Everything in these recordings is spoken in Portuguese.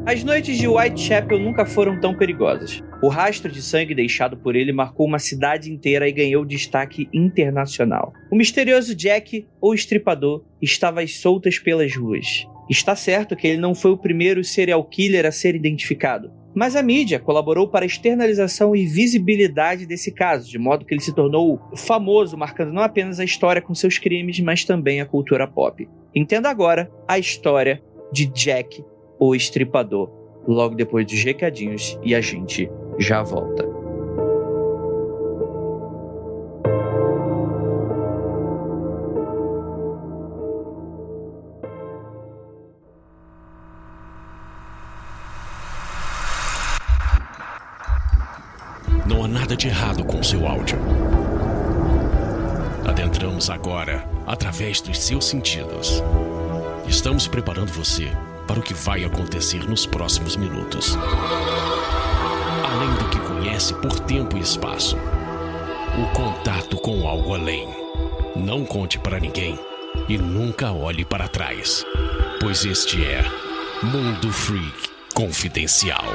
As noites de Whitechapel nunca foram tão perigosas. O rastro de sangue deixado por ele marcou uma cidade inteira e ganhou destaque internacional. O misterioso Jack, o Estripador, estava às soltas pelas ruas. Está certo que ele não foi o primeiro serial killer a ser identificado, mas a mídia colaborou para a externalização e visibilidade desse caso, de modo que ele se tornou famoso, marcando não apenas a história com seus crimes, mas também a cultura pop. Entenda agora a história de Jack, o Estripador, logo depois dos recadinhos, e a gente já volta. Não há nada de errado com seu áudio. Adentramos agora através dos seus sentidos. Estamos preparando você para o que vai acontecer nos próximos minutos. Além do que conhece por tempo e espaço, o contato com algo além. Não conte para ninguém e nunca olhe para trás, pois este é Mundo Freak Confidencial.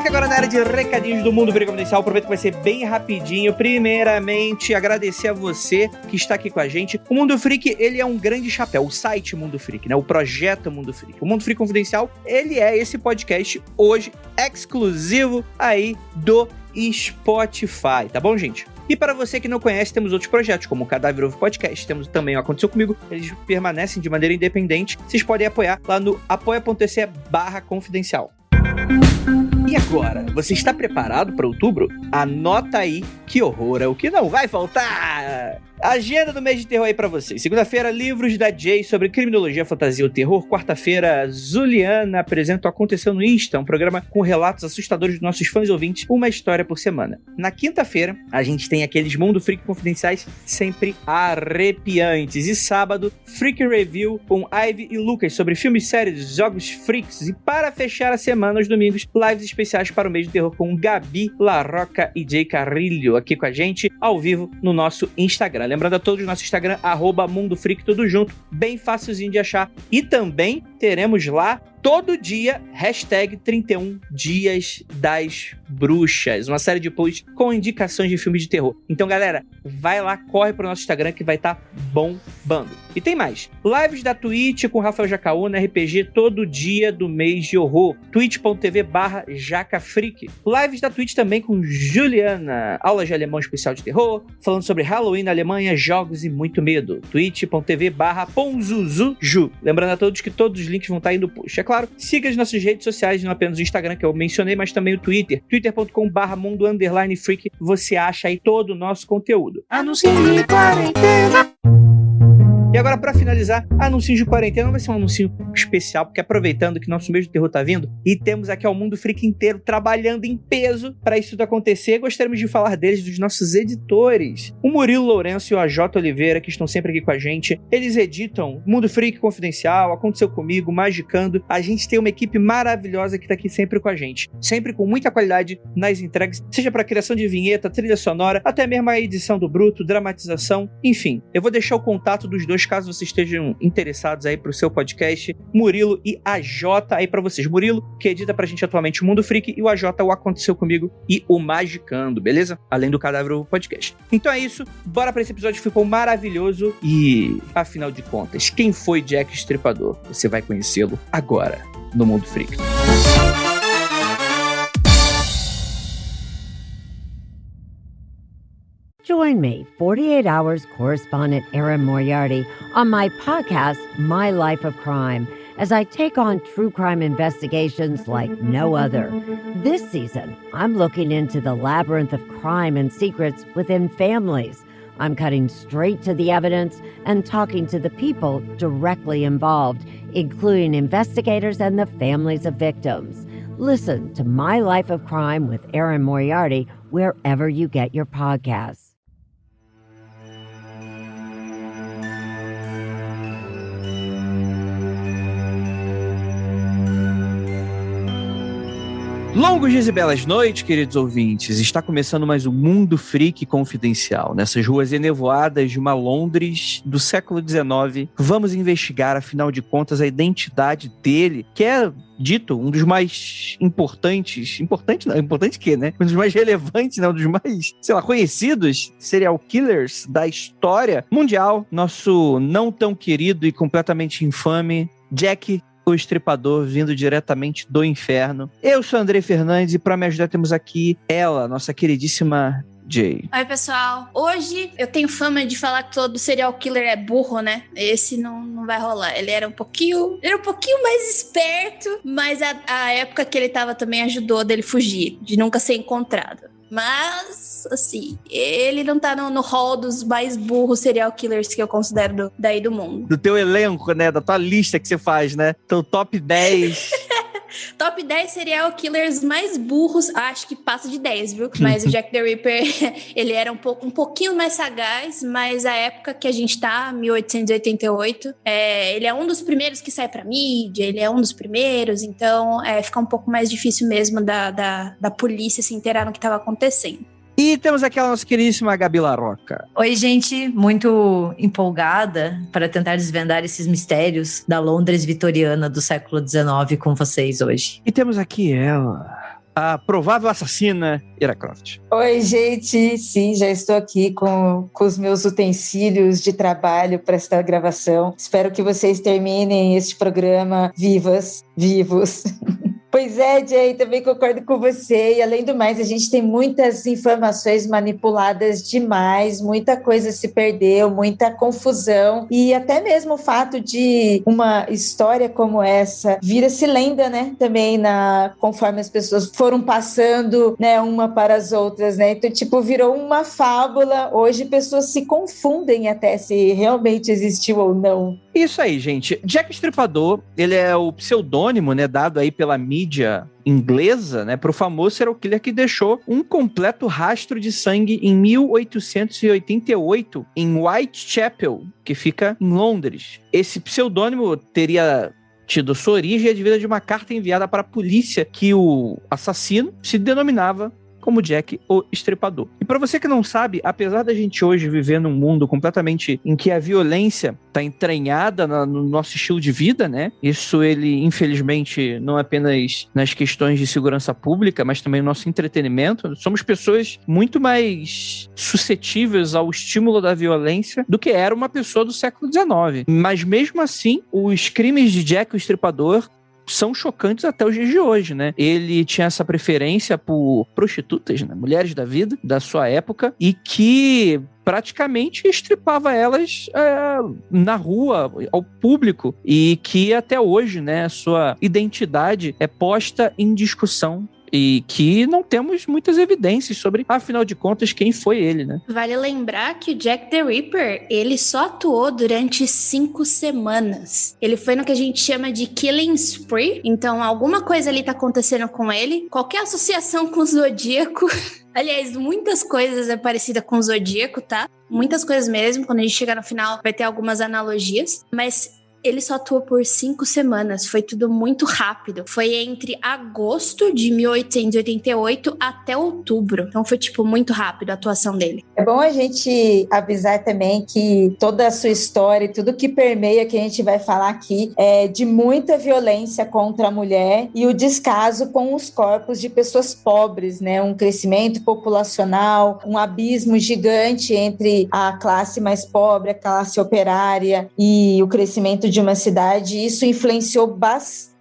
Agora na área de recadinhos do Mundo Freak Confidencial, aproveito que vai ser bem rapidinho. Primeiramente, agradecer a você que está aqui com a gente. O Mundo Freak, ele é um grande chapéu, o site Mundo Freak, né? O projeto Mundo Freak. O Mundo Freak Confidencial, ele é esse podcast hoje exclusivo aí do Spotify, tá bom, gente? E para você que não conhece, temos outros projetos, como o Cadáver Ovo Podcast, temos também o Aconteceu Comigo, eles permanecem de maneira independente, vocês podem apoiar lá no apoia.se/confidencial. E agora, você está preparado para outubro? Anota aí que horror é o que não vai faltar! Agenda do mês de terror aí pra vocês. Segunda-feira, livros da Jay sobre criminologia, fantasia ou terror. Quarta-feira, Zuliana apresenta o Aconteceu no Insta, um programa com relatos assustadores dos nossos fãs e ouvintes, uma história por semana. Na quinta-feira, a gente tem aqueles Mundo Freak confidenciais sempre arrepiantes. E sábado, Freak Review com Ivy e Lucas sobre filmes, séries, jogos freaks. E para fechar a semana, aos domingos, lives especiais para o mês de terror com Gabi Larroca e Jay Carrilho aqui com a gente, ao vivo, no nosso Instagram. Lembrando a todos, nosso Instagram, @MundoFreak, tudo junto, bem facilzinho de achar. E também teremos lá, todo dia, #31 Dias das Bruxas. Uma série de posts com indicações de filmes de terror. Então, galera, vai lá, corre pro nosso Instagram que vai estar bombando. E tem mais. Lives da Twitch com Rafael Jacaúna, RPG, todo dia do mês de horror. twitch.tv/jacafreak. Lives da Twitch também com Juliana. Aulas de alemão especial de terror. Falando sobre Halloween na Alemanha, jogos e muito medo. twitch.tv/ponzuzuju. Lembrando a todos que todos os links vão estar aí no post. É claro, siga as nossas redes sociais, não apenas o Instagram que eu mencionei, mas também o Twitter. twitter.com/mundo_freak. Você acha aí todo o nosso conteúdo. Anúncio de quarentena. E agora, pra finalizar, anúncio de quarentena vai ser um anúncio especial, porque aproveitando que nosso mês de terror tá vindo, e temos aqui o Mundo Freak inteiro trabalhando em peso para isso tudo acontecer, gostaríamos de falar deles, dos nossos editores. O Murilo Lourenço e o AJ Oliveira, que estão sempre aqui com a gente. Eles editam Mundo Freak Confidencial, Aconteceu Comigo, Magicando. A gente tem uma equipe maravilhosa que tá aqui sempre com a gente. Sempre com muita qualidade nas entregas, seja para criação de vinheta, trilha sonora, até mesmo a edição do bruto, dramatização, enfim. Eu vou deixar o contato dos dois caso vocês estejam interessados aí pro seu podcast, Murilo e AJ aí pra vocês. Murilo, que edita pra gente atualmente o Mundo Freak, e o AJ, o Aconteceu Comigo e o Magicando, beleza? Além do Cadáver Podcast. Então é isso, bora pra esse episódio que ficou maravilhoso e, afinal de contas, quem foi Jack Estripador? Você vai conhecê-lo agora no Mundo Freak. Join me, 48 Hours correspondent Erin Moriarty, on my podcast, My Life of Crime, as I take on true crime investigations like no other. This season, I'm looking into the labyrinth of crime and secrets within families. I'm cutting straight to the evidence and talking to the people directly involved, including investigators and the families of victims. Listen to My Life of Crime with Erin Moriarty wherever you get your podcasts. Longos dias e belas noites, queridos ouvintes. Está começando mais um Mundo Freak Confidencial. Nessas ruas enevoadas de uma Londres do século XIX, vamos investigar, afinal de contas, a identidade dele, que é dito um dos mais importantes que, né? Um dos mais relevantes, né? Um dos mais, conhecidos serial killers da história mundial. Nosso não tão querido e completamente infame Jack o Estripador, vindo diretamente do inferno. Eu sou Andrei Fernandes e para me ajudar temos aqui ela, nossa queridíssima Jay. Oi, pessoal. Hoje eu tenho fama de falar que todo serial killer é burro, né? Esse não vai rolar. Ele era um pouquinho mais esperto, mas a época que ele tava também ajudou dele fugir, de nunca ser encontrado. Mas, assim, ele não tá no hall dos mais burros serial killers que eu considero daí do mundo. Do teu elenco, né? Da tua lista que você faz, né? Teu top 10. Top 10 serial killers mais burros, acho que passa de 10, viu? Mas o Jack the Ripper, ele era um pouquinho mais sagaz, mas a época que a gente tá, 1888, ele é um dos primeiros que sai pra mídia, ele é um dos primeiros, então fica um pouco mais difícil mesmo da polícia se inteirar no que tava acontecendo. E temos aqui a nossa queridíssima Gabi Larroca. Oi, gente, muito empolgada para tentar desvendar esses mistérios da Londres vitoriana do século XIX com vocês hoje. E temos aqui ela, a provável assassina, Ira Croft. Oi, gente, sim, já estou aqui com os meus utensílios de trabalho para esta gravação. Espero que vocês terminem este programa vivos. Pois é, Jay, também concordo com você. E além do mais, a gente tem muitas informações manipuladas demais, muita coisa se perdeu, muita confusão. E até mesmo o fato de uma história como essa vira-se lenda, né? Também conforme as pessoas foram passando, né, uma para as outras, né? Então, virou uma fábula. Hoje, pessoas se confundem até se realmente existiu ou não. Isso aí, gente. Jack Estripador, ele é o pseudônimo, né, dado aí pela mídia inglesa, né, para o famoso serial killer que deixou um completo rastro de sangue em 1888 em Whitechapel, que fica em Londres. Esse pseudônimo teria tido sua origem advinda de uma carta enviada para a polícia que o assassino se denominava como Jack o Estripador. E para você que não sabe, apesar da gente hoje viver num mundo completamente em que a violência está entranhada no nosso estilo de vida, né? Isso ele, infelizmente, não apenas nas questões de segurança pública, mas também no nosso entretenimento. Somos pessoas muito mais suscetíveis ao estímulo da violência do que era uma pessoa do século XIX. Mas mesmo assim, os crimes de Jack o Estripador são chocantes até os dias de hoje, né? Ele tinha essa preferência por prostitutas, né? Mulheres da vida, da sua época, e que praticamente estripava elas na rua, ao público, e que até hoje, né, sua identidade é posta em discussão e que não temos muitas evidências sobre, afinal de contas, quem foi ele, né? Vale lembrar que o Jack the Ripper, ele só atuou durante 5 semanas. Ele foi no que a gente chama de killing spree, então alguma coisa ali tá acontecendo com ele. Qualquer associação com o Zodíaco... Aliás, muitas coisas é parecida com o Zodíaco, tá? Muitas coisas mesmo. Quando a gente chegar no final, vai ter algumas analogias. Mas ele só atuou por 5 semanas. Foi tudo muito rápido. Foi entre agosto de 1888 até outubro. Então foi, muito rápido a atuação dele. É bom a gente avisar também que toda a sua história e tudo que permeia que a gente vai falar aqui é de muita violência contra a mulher e o descaso com os corpos de pessoas pobres, né? Um crescimento populacional, um abismo gigante entre a classe mais pobre, a classe operária e o crescimento de uma cidade. Isso influenciou bastante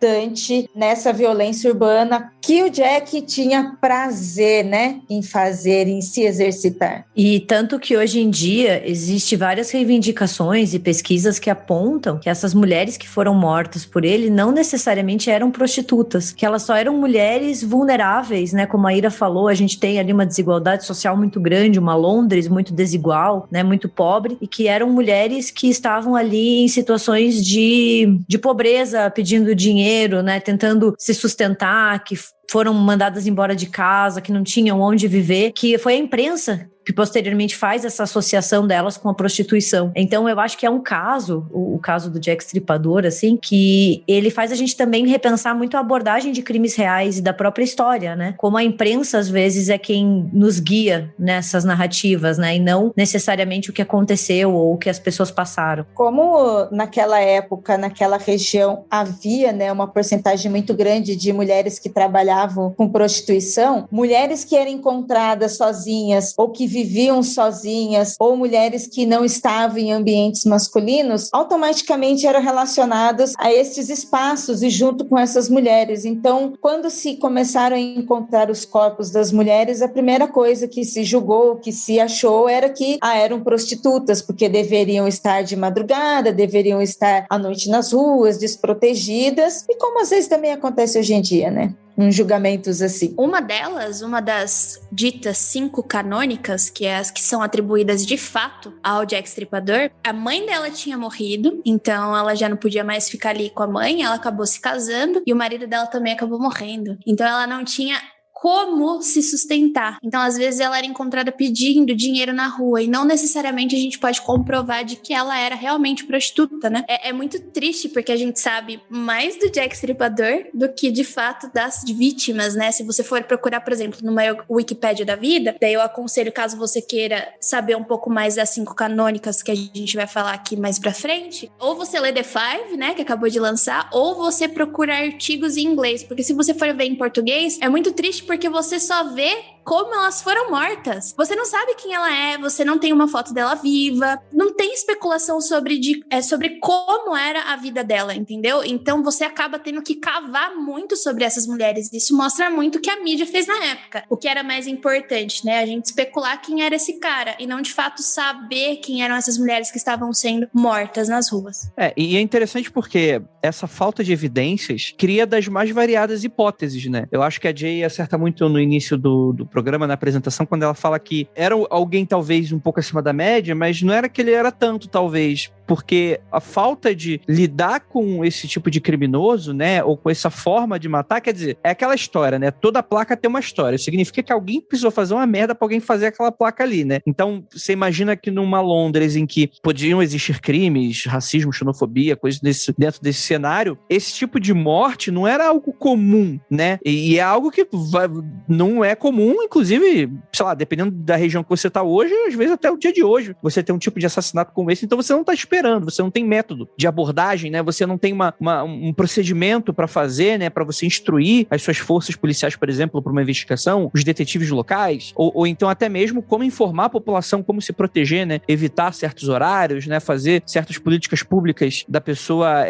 nessa violência urbana que o Jack tinha prazer, né, em fazer, em se exercitar. E tanto que hoje em dia existe várias reivindicações e pesquisas que apontam que essas mulheres que foram mortas por ele não necessariamente eram prostitutas, que elas só eram mulheres vulneráveis, né, como a Ira falou, a gente tem ali uma desigualdade social muito grande, uma Londres muito desigual, né, muito pobre, e que eram mulheres que estavam ali em situações de pobreza, pedindo dinheiro, né, tentando se sustentar, que foram mandadas embora de casa, que não tinham onde viver, que foi a imprensa que posteriormente faz essa associação delas com a prostituição. Então eu acho que é um caso, o caso do Jack Stripador, assim, que ele faz a gente também repensar muito a abordagem de crimes reais e da própria história, né? Como a imprensa, às vezes, é quem nos guia nessas narrativas, né? E não necessariamente o que aconteceu ou o que as pessoas passaram. Como naquela época, naquela região, havia, né, uma porcentagem muito grande de mulheres que trabalhavam com prostituição, mulheres que eram encontradas sozinhas ou que viviam sozinhas, ou mulheres que não estavam em ambientes masculinos, automaticamente eram relacionadas a estes espaços e junto com essas mulheres. Então, quando se começaram a encontrar os corpos das mulheres, a primeira coisa que se julgou, que se achou, era que eram prostitutas, porque deveriam estar de madrugada, deveriam estar à noite nas ruas, desprotegidas, e como às vezes também acontece hoje em dia, né? Julgamentos assim. Uma das ditas 5 canônicas, que é as que são atribuídas de fato ao Jack Stripador, a mãe dela tinha morrido, então ela já não podia mais ficar ali com a mãe, ela acabou se casando e o marido dela também acabou morrendo. Então ela não tinha como se sustentar. Então, às vezes, ela era encontrada pedindo dinheiro na rua e não necessariamente a gente pode comprovar de que ela era realmente prostituta, né? É muito triste porque a gente sabe mais do Jack Stripador do que, de fato, das vítimas, né? Se você for procurar, por exemplo, numa Wikipédia da vida, daí eu aconselho, caso você queira saber um pouco mais das 5 canônicas que a gente vai falar aqui mais pra frente, ou você lê The Five, né, que acabou de lançar, ou você procura artigos em inglês, porque se você for ver em português, é muito triste porque você só vê como elas foram mortas. Você não sabe quem ela é, você não tem uma foto dela viva, não tem especulação sobre como era a vida dela, entendeu? Então você acaba tendo que cavar muito sobre essas mulheres. Isso mostra muito o que a mídia fez na época. O que era mais importante, né? A gente especular quem era esse cara e não de fato saber quem eram essas mulheres que estavam sendo mortas nas ruas. E é interessante porque essa falta de evidências cria das mais variadas hipóteses, né? Eu acho que a Jay acerta muito no início do programa, na apresentação, quando ela fala que era alguém talvez um pouco acima da média, mas não era que ele era tanto, talvez, porque a falta de lidar com esse tipo de criminoso, né, ou com essa forma de matar, quer dizer, é aquela história, né, toda placa tem uma história, significa que alguém precisou fazer uma merda pra alguém fazer aquela placa ali, né, então você imagina que numa Londres em que podiam existir crimes, racismo, xenofobia, coisas dentro desse cenário, esse tipo de morte não era algo comum, né, e é algo que não é comum, inclusive, sei lá, dependendo da região que você tá hoje, às vezes até o dia de hoje, você tem um tipo de assassinato como esse, então você não tá esperando, você não tem método de abordagem, né? Você não tem um procedimento para fazer, né? Para você instruir as suas forças policiais, por exemplo, para uma investigação, os detetives locais, ou então até mesmo como informar a população, como se proteger, né? Evitar certos horários, né? Fazer certas políticas públicas da pessoa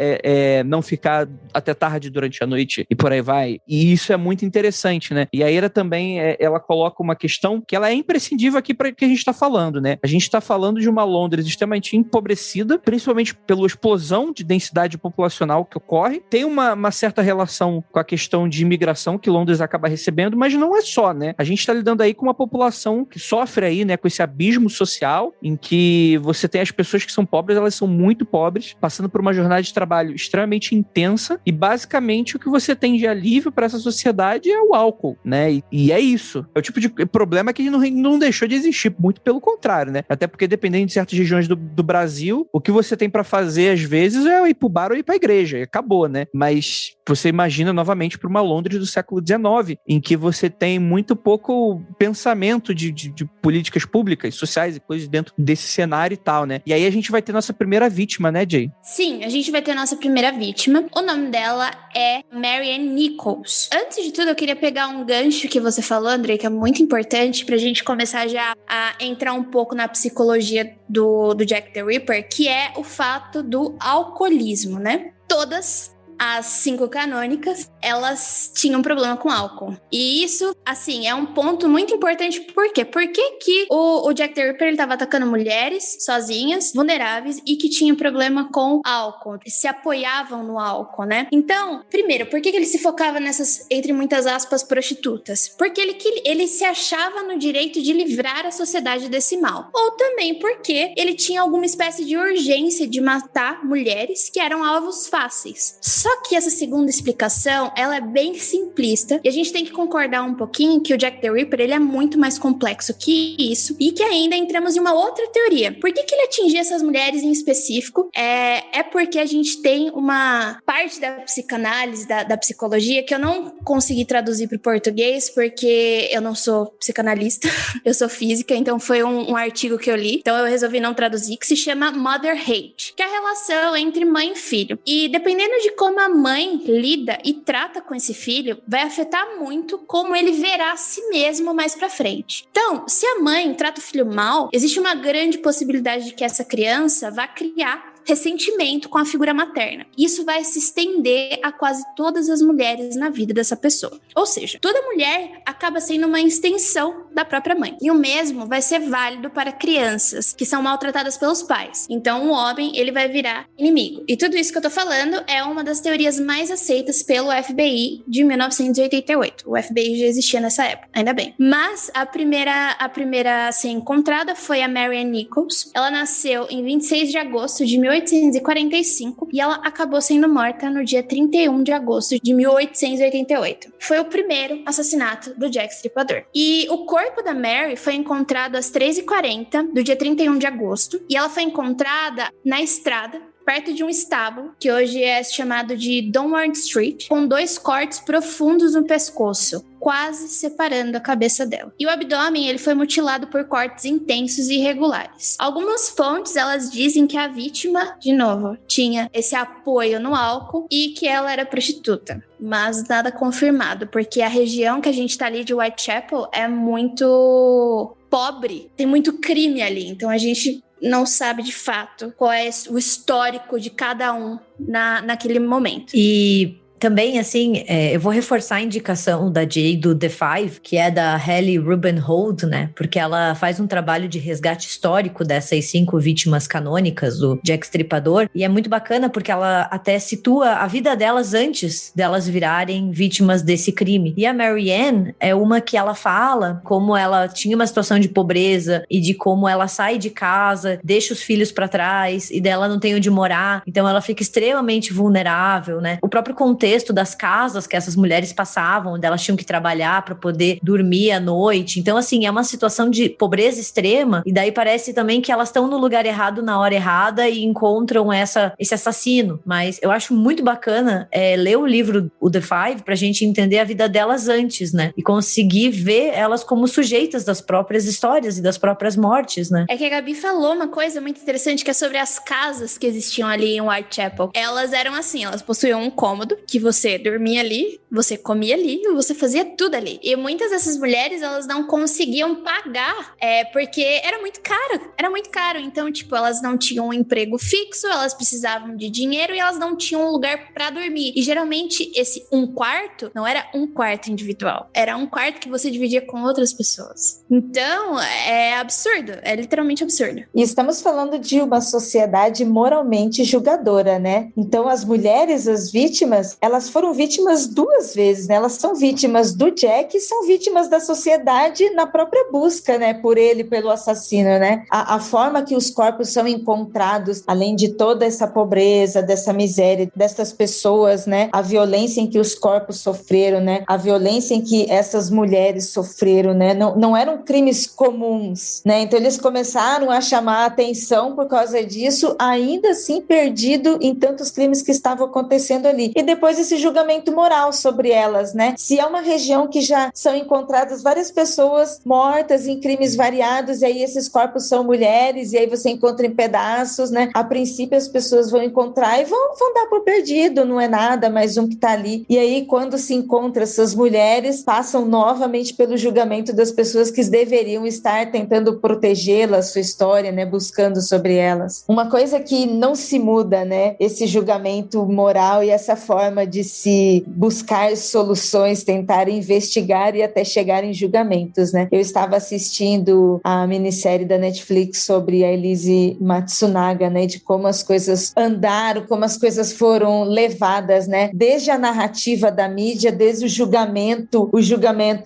não ficar até tarde durante a noite e por aí vai. E isso é muito interessante, né? E a Ira também, ela coloca uma questão que ela é imprescindível aqui para que a gente está falando, né? A gente está falando de uma Londres extremamente empobrecida, principalmente pela explosão de densidade populacional que ocorre. Tem uma certa relação com a questão de imigração que Londres acaba recebendo, mas não é só, né? A gente está lidando aí com uma população que sofre aí, né, com esse abismo social, em que você tem as pessoas que são pobres, elas são muito pobres, passando por uma jornada de trabalho extremamente intensa, e basicamente o que você tem de alívio para essa sociedade é o álcool, né? E é isso. É o tipo de problema que não deixou de existir, muito pelo contrário, né? Até porque dependendo de certas regiões do Brasil, o que você tem pra fazer às vezes é ir pro bar ou ir pra igreja, e acabou, né? Mas você imagina novamente para uma Londres do século XIX, em que você tem muito pouco pensamento de políticas públicas, sociais e coisas dentro desse cenário e tal, né? E aí a gente vai ter nossa primeira vítima, né, Jay? Sim, a gente vai ter nossa primeira vítima. O nome dela é Marianne Nichols. Antes de tudo, eu queria pegar um gancho que você falou, André, que é muito importante pra gente começar já a entrar um pouco na psicologia do Jack the Ripper, que é o fato do alcoolismo, né? Todas as 5 canônicas, elas tinham problema com álcool. E isso, assim, é um ponto muito importante. Por quê? Por que o Jack the Ripper, ele tava atacando mulheres sozinhas, vulneráveis, e que tinham problema com álcool, se apoiavam no álcool, né? Então, primeiro, por que ele se focava nessas, entre muitas aspas, prostitutas? Porque ele se achava no direito de livrar a sociedade desse mal. Ou também porque ele tinha alguma espécie de urgência de matar mulheres que eram alvos fáceis. Só que essa segunda explicação, ela é bem simplista, e a gente tem que concordar um pouquinho que o Jack the Ripper, ele é muito mais complexo que isso, e que ainda entramos em uma outra teoria. Por que ele atingia essas mulheres em específico? É porque a gente tem uma parte da psicanálise, da psicologia, que eu não consegui traduzir para o português, porque eu não sou psicanalista, eu sou física, então foi um artigo que eu li, então eu resolvi não traduzir, que se chama Mother Hate, que é a relação entre mãe e filho. E dependendo de como a mãe lida e trata com esse filho, vai afetar muito como ele verá a si mesmo mais pra frente. Então, se a mãe trata o filho mal, existe uma grande possibilidade de que essa criança vá criar ressentimento com a figura materna. Isso vai se estender a quase todas as mulheres na vida dessa pessoa. Ou seja, toda mulher acaba sendo uma extensão da própria mãe. E o mesmo vai ser válido para crianças que são maltratadas pelos pais. Então, o homem, ele vai virar inimigo. E tudo isso que eu tô falando é uma das teorias mais aceitas pelo FBI de 1988. O FBI já existia nessa época, ainda bem. Mas a primeira a ser encontrada foi a Marianne Nichols. Ela nasceu em 26 de agosto de 1845 e ela acabou sendo morta no dia 31 de agosto de 1888. Foi o primeiro assassinato do Jack Stripador. E o corpo da Mary foi encontrado às 3h40 do dia 31 de agosto e ela foi encontrada na estrada perto de um estábulo, que hoje é chamado de Donward Street, com 2 cortes profundos no pescoço, quase separando a cabeça dela. E o abdômen, ele foi mutilado por cortes intensos e irregulares. Algumas fontes, elas dizem que a vítima, de novo, tinha esse apoio no álcool e que ela era prostituta. Mas nada confirmado, porque a região que a gente tá ali de Whitechapel é muito pobre, tem muito crime ali, então a gente não sabe de fato qual é o histórico de cada um naquele momento. E também, assim, eu vou reforçar a indicação da Jay do The Five, que é da Halle Rubenhold, né? Porque ela faz um trabalho de resgate histórico dessas 5 vítimas canônicas do Jack Stripador. E é muito bacana porque ela até situa a vida delas antes delas virarem vítimas desse crime. E a Marianne é uma que ela fala como ela tinha uma situação de pobreza e de como ela sai de casa, deixa os filhos pra trás e dela não tem onde morar. Então ela fica extremamente vulnerável, né? O próprio contexto das casas que essas mulheres passavam, onde elas tinham que trabalhar para poder dormir à noite. Então, assim, é uma situação de pobreza extrema, e daí parece também que elas estão no lugar errado na hora errada e encontram esse assassino. Mas eu acho muito bacana ler o livro, o The Five, pra gente entender a vida delas antes, né? E conseguir ver elas como sujeitas das próprias histórias e das próprias mortes, né? É que a Gabi falou uma coisa muito interessante, que é sobre as casas que existiam ali em Whitechapel. Elas eram assim, elas possuíam um cômodo que você dormia ali, você comia ali, você fazia tudo ali. E muitas dessas mulheres, elas não conseguiam pagar, porque era muito caro. Então, tipo, elas não tinham um emprego fixo, elas precisavam de dinheiro e elas não tinham um lugar pra dormir. E geralmente, esse um quarto não era um quarto individual, era um quarto que você dividia com outras pessoas. Então, é absurdo, é literalmente absurdo. E estamos falando de uma sociedade moralmente julgadora, né? Então, as mulheres, as vítimas, elas foram vítimas 2 vezes, né? Elas são vítimas do Jack e são vítimas da sociedade na própria busca, né? Por ele, pelo assassino, né? A forma que os corpos são encontrados, além de toda essa pobreza, dessa miséria, dessas pessoas, né? A violência em que os corpos sofreram, né? A violência em que essas mulheres sofreram, né? Não eram crimes comuns, né? Então eles começaram a chamar a atenção por causa disso, ainda assim perdido em tantos crimes que estavam acontecendo ali. E depois esse julgamento moral sobre elas, né? Se é uma região que já são encontradas várias pessoas mortas em crimes variados, e aí esses corpos são mulheres, e aí você encontra em pedaços, né? A princípio as pessoas vão encontrar e vão dar por perdido, não é nada, mais um que tá ali. E aí quando se encontra essas mulheres, passam novamente pelo julgamento das pessoas que deveriam estar tentando protegê-las, sua história, né? Buscando sobre elas. Uma coisa que não se muda, né? Esse julgamento moral e essa forma forma de se buscar soluções, tentar investigar e até chegar em julgamentos, né? Eu estava assistindo a minissérie da Netflix sobre a Elise Matsunaga, né? De como as coisas andaram, como as coisas foram levadas, né? Desde a narrativa da mídia, desde o julgamento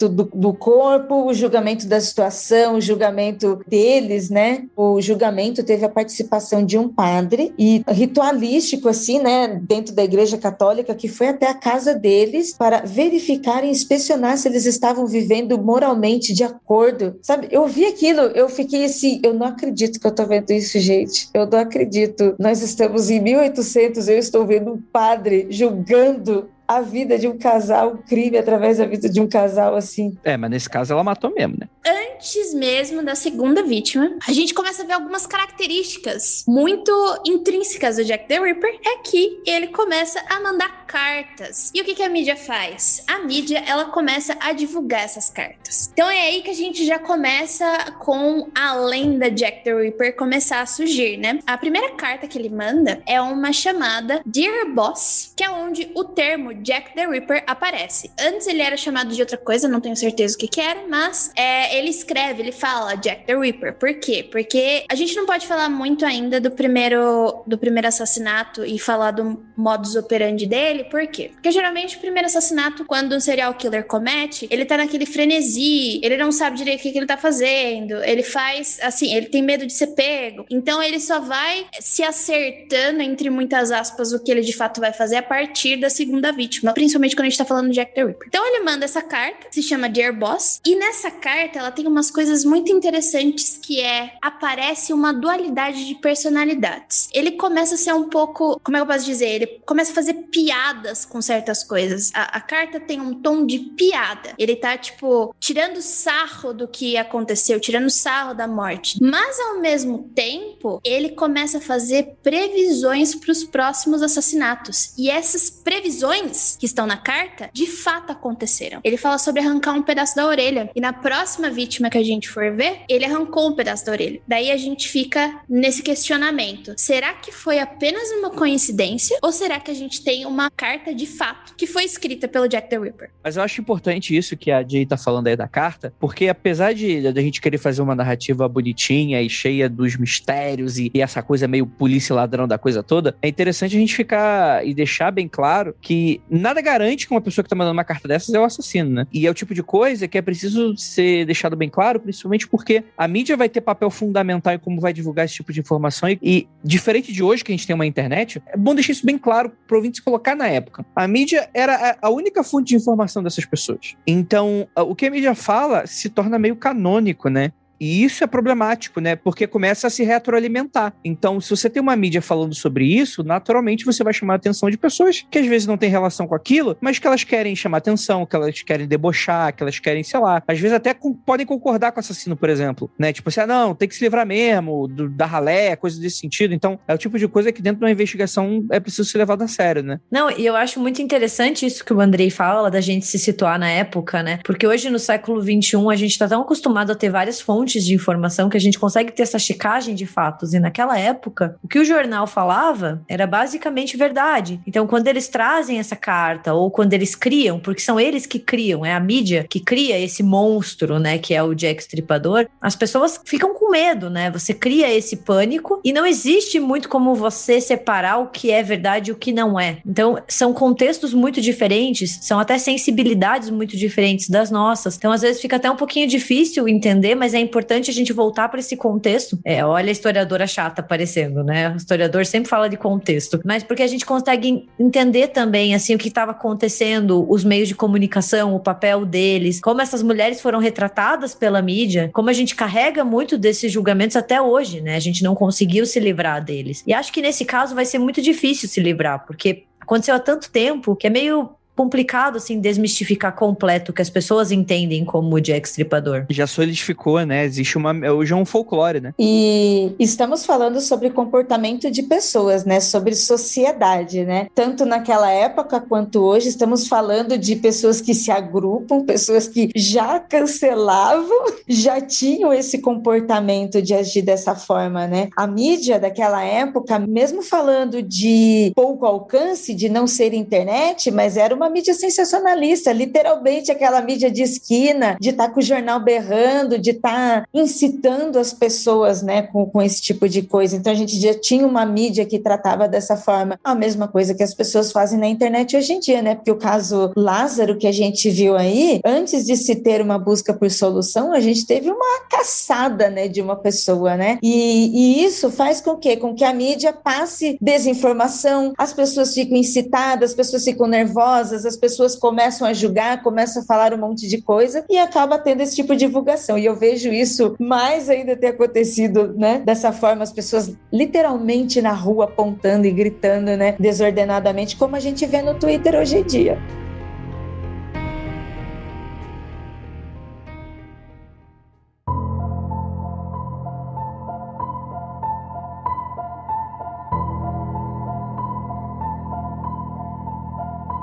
do corpo, o julgamento da situação, o julgamento deles, né? O julgamento teve a participação de um padre e ritualístico, assim, né? Dentro da Igreja Católica, que foi até a casa deles para verificar e inspecionar se eles estavam vivendo moralmente de acordo, sabe? Eu vi aquilo, eu fiquei assim, eu não acredito que eu tô vendo isso, gente. Eu não acredito. Nós estamos em 1800, eu estou vendo um padre julgando a vida de um casal, um crime através da vida de um casal, assim. Mas nesse caso ela matou mesmo, né? Antes mesmo da segunda vítima, a gente começa a ver algumas características muito intrínsecas do Jack the Ripper, é que ele começa a mandar cartas. E o que a mídia faz? A mídia, ela começa a divulgar essas cartas. Então é aí que a gente já começa com a lenda Jack the Ripper começar a surgir, né? A primeira carta que ele manda é uma chamada Dear Boss, que é onde o termo Jack the Ripper aparece. Antes ele era chamado de outra coisa, não tenho certeza o que era, mas ele escreve, ele fala Jack the Ripper. Por quê? Porque a gente não pode falar muito ainda do primeiro assassinato e falar do modus operandi dele. Por quê? Porque geralmente o primeiro assassinato, quando um serial killer comete, ele tá naquele frenesi, ele não sabe direito o que ele tá fazendo, ele faz, assim, ele tem medo de ser pego, então ele só vai se acertando, entre muitas aspas, o que ele de fato vai fazer a partir da segunda vítima, principalmente quando a gente tá falando de Jack the Ripper. Então ele manda essa carta, que se chama Dear Boss, e nessa carta ela tem umas coisas muito interessantes, que aparece uma dualidade de personalidades. Ele começa a ser um pouco, como é que eu posso dizer? Ele começa a fazer piadas com certas coisas. A carta tem um tom de piada. Ele tá, tipo, tirando sarro do que aconteceu, tirando sarro da morte. Mas, ao mesmo tempo, ele começa a fazer previsões pros próximos assassinatos. E essas previsões que estão na carta, de fato aconteceram. Ele fala sobre arrancar um pedaço da orelha. E na próxima vítima que a gente for ver, ele arrancou um pedaço da orelha. Daí a gente fica nesse questionamento. Será que foi apenas uma coincidência? Ou será que a gente tem uma carta de fato que foi escrita pelo Jack the Ripper? Mas eu acho importante isso que a Jay tá falando aí da carta, porque apesar de a gente querer fazer uma narrativa bonitinha e cheia dos mistérios e essa coisa meio polícia e ladrão da coisa toda, é interessante a gente ficar e deixar bem claro que nada garante que uma pessoa que tá mandando uma carta dessas é o assassino, né? E é o tipo de coisa que é preciso ser deixado bem claro, principalmente porque a mídia vai ter papel fundamental em como vai divulgar esse tipo de informação e diferente de hoje que a gente tem uma internet, é bom deixar isso bem claro pro ouvinte se colocar na época. A mídia era a única fonte de informação dessas pessoas. Então, o que a mídia fala se torna meio canônico, né? E isso é problemático, né? Porque começa a se retroalimentar. Então, se você tem uma mídia falando sobre isso, naturalmente você vai chamar a atenção de pessoas que às vezes não têm relação com aquilo, mas que elas querem chamar atenção, que elas querem debochar, que elas querem, sei lá, às vezes até podem concordar com o assassino, por exemplo, né? Tipo assim, não, tem que se livrar mesmo, da ralé, coisa desse sentido. Então, é o tipo de coisa que dentro de uma investigação é preciso ser levado a sério, né? Não, e eu acho muito interessante isso que o Andrei fala, da gente se situar na época, né? Porque hoje, no século XXI, a gente tá tão acostumado a ter várias fontes de informação que a gente consegue ter essa checagem de fatos. E naquela época, o que o jornal falava era basicamente verdade. Então, quando eles trazem essa carta, ou quando eles criam, porque são eles que criam, é a mídia que cria esse monstro, né, que é o Jack Stripador, as pessoas ficam com medo, né? Você cria esse pânico e não existe muito como você separar o que é verdade e o que não é. Então, são contextos muito diferentes, são até sensibilidades muito diferentes das nossas. Então, às vezes fica até um pouquinho difícil entender, mas é importante a gente voltar para esse contexto. Olha a historiadora chata aparecendo, né? O historiador sempre fala de contexto, mas porque a gente consegue entender também, assim, o que estava acontecendo, os meios de comunicação, o papel deles, como essas mulheres foram retratadas pela mídia, como a gente carrega muito desses julgamentos até hoje, né? A gente não conseguiu se livrar deles. E acho que nesse caso vai ser muito difícil se livrar, porque aconteceu há tanto tempo que é meio complicado, assim, desmistificar completo o que as pessoas entendem como o Jack Stripador. Já solidificou, né? Existe hoje é um folclore, né? E estamos falando sobre comportamento de pessoas, né? Sobre sociedade, né? Tanto naquela época quanto hoje, estamos falando de pessoas que se agrupam, pessoas que já cancelavam, já tinham esse comportamento de agir dessa forma, né? A mídia daquela época, mesmo falando de pouco alcance, de não ser internet, mas era uma mídia sensacionalista, literalmente aquela mídia de esquina, de estar com o jornal berrando, de estar incitando as pessoas, né, com esse tipo de coisa. Então a gente já tinha uma mídia que tratava dessa forma, a mesma coisa que as pessoas fazem na internet hoje em dia, né? Porque o caso Lázaro que a gente viu aí, antes de se ter uma busca por solução, a gente teve uma caçada, né, de uma pessoa, né? E isso faz com que a mídia passe desinformação, as pessoas ficam incitadas, as pessoas ficam nervosas, as pessoas começam a julgar, começam a falar um monte de coisa e acaba tendo esse tipo de divulgação. E eu vejo isso mais ainda ter acontecido, né? Dessa forma, as pessoas literalmente na rua apontando e gritando, né? Desordenadamente, como a gente vê no Twitter hoje em dia.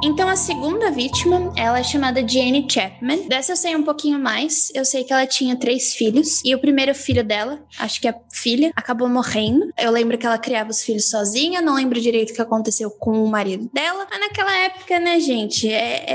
Então, a segunda vítima, ela é chamada de Anne Chapman. Dessa eu sei um pouquinho mais. Eu sei que ela tinha 3 filhos. E o primeiro filho dela, acho que a filha, acabou morrendo. Eu lembro que ela criava os filhos sozinha. Não lembro direito o que aconteceu com o marido dela. Mas naquela época, né, gente,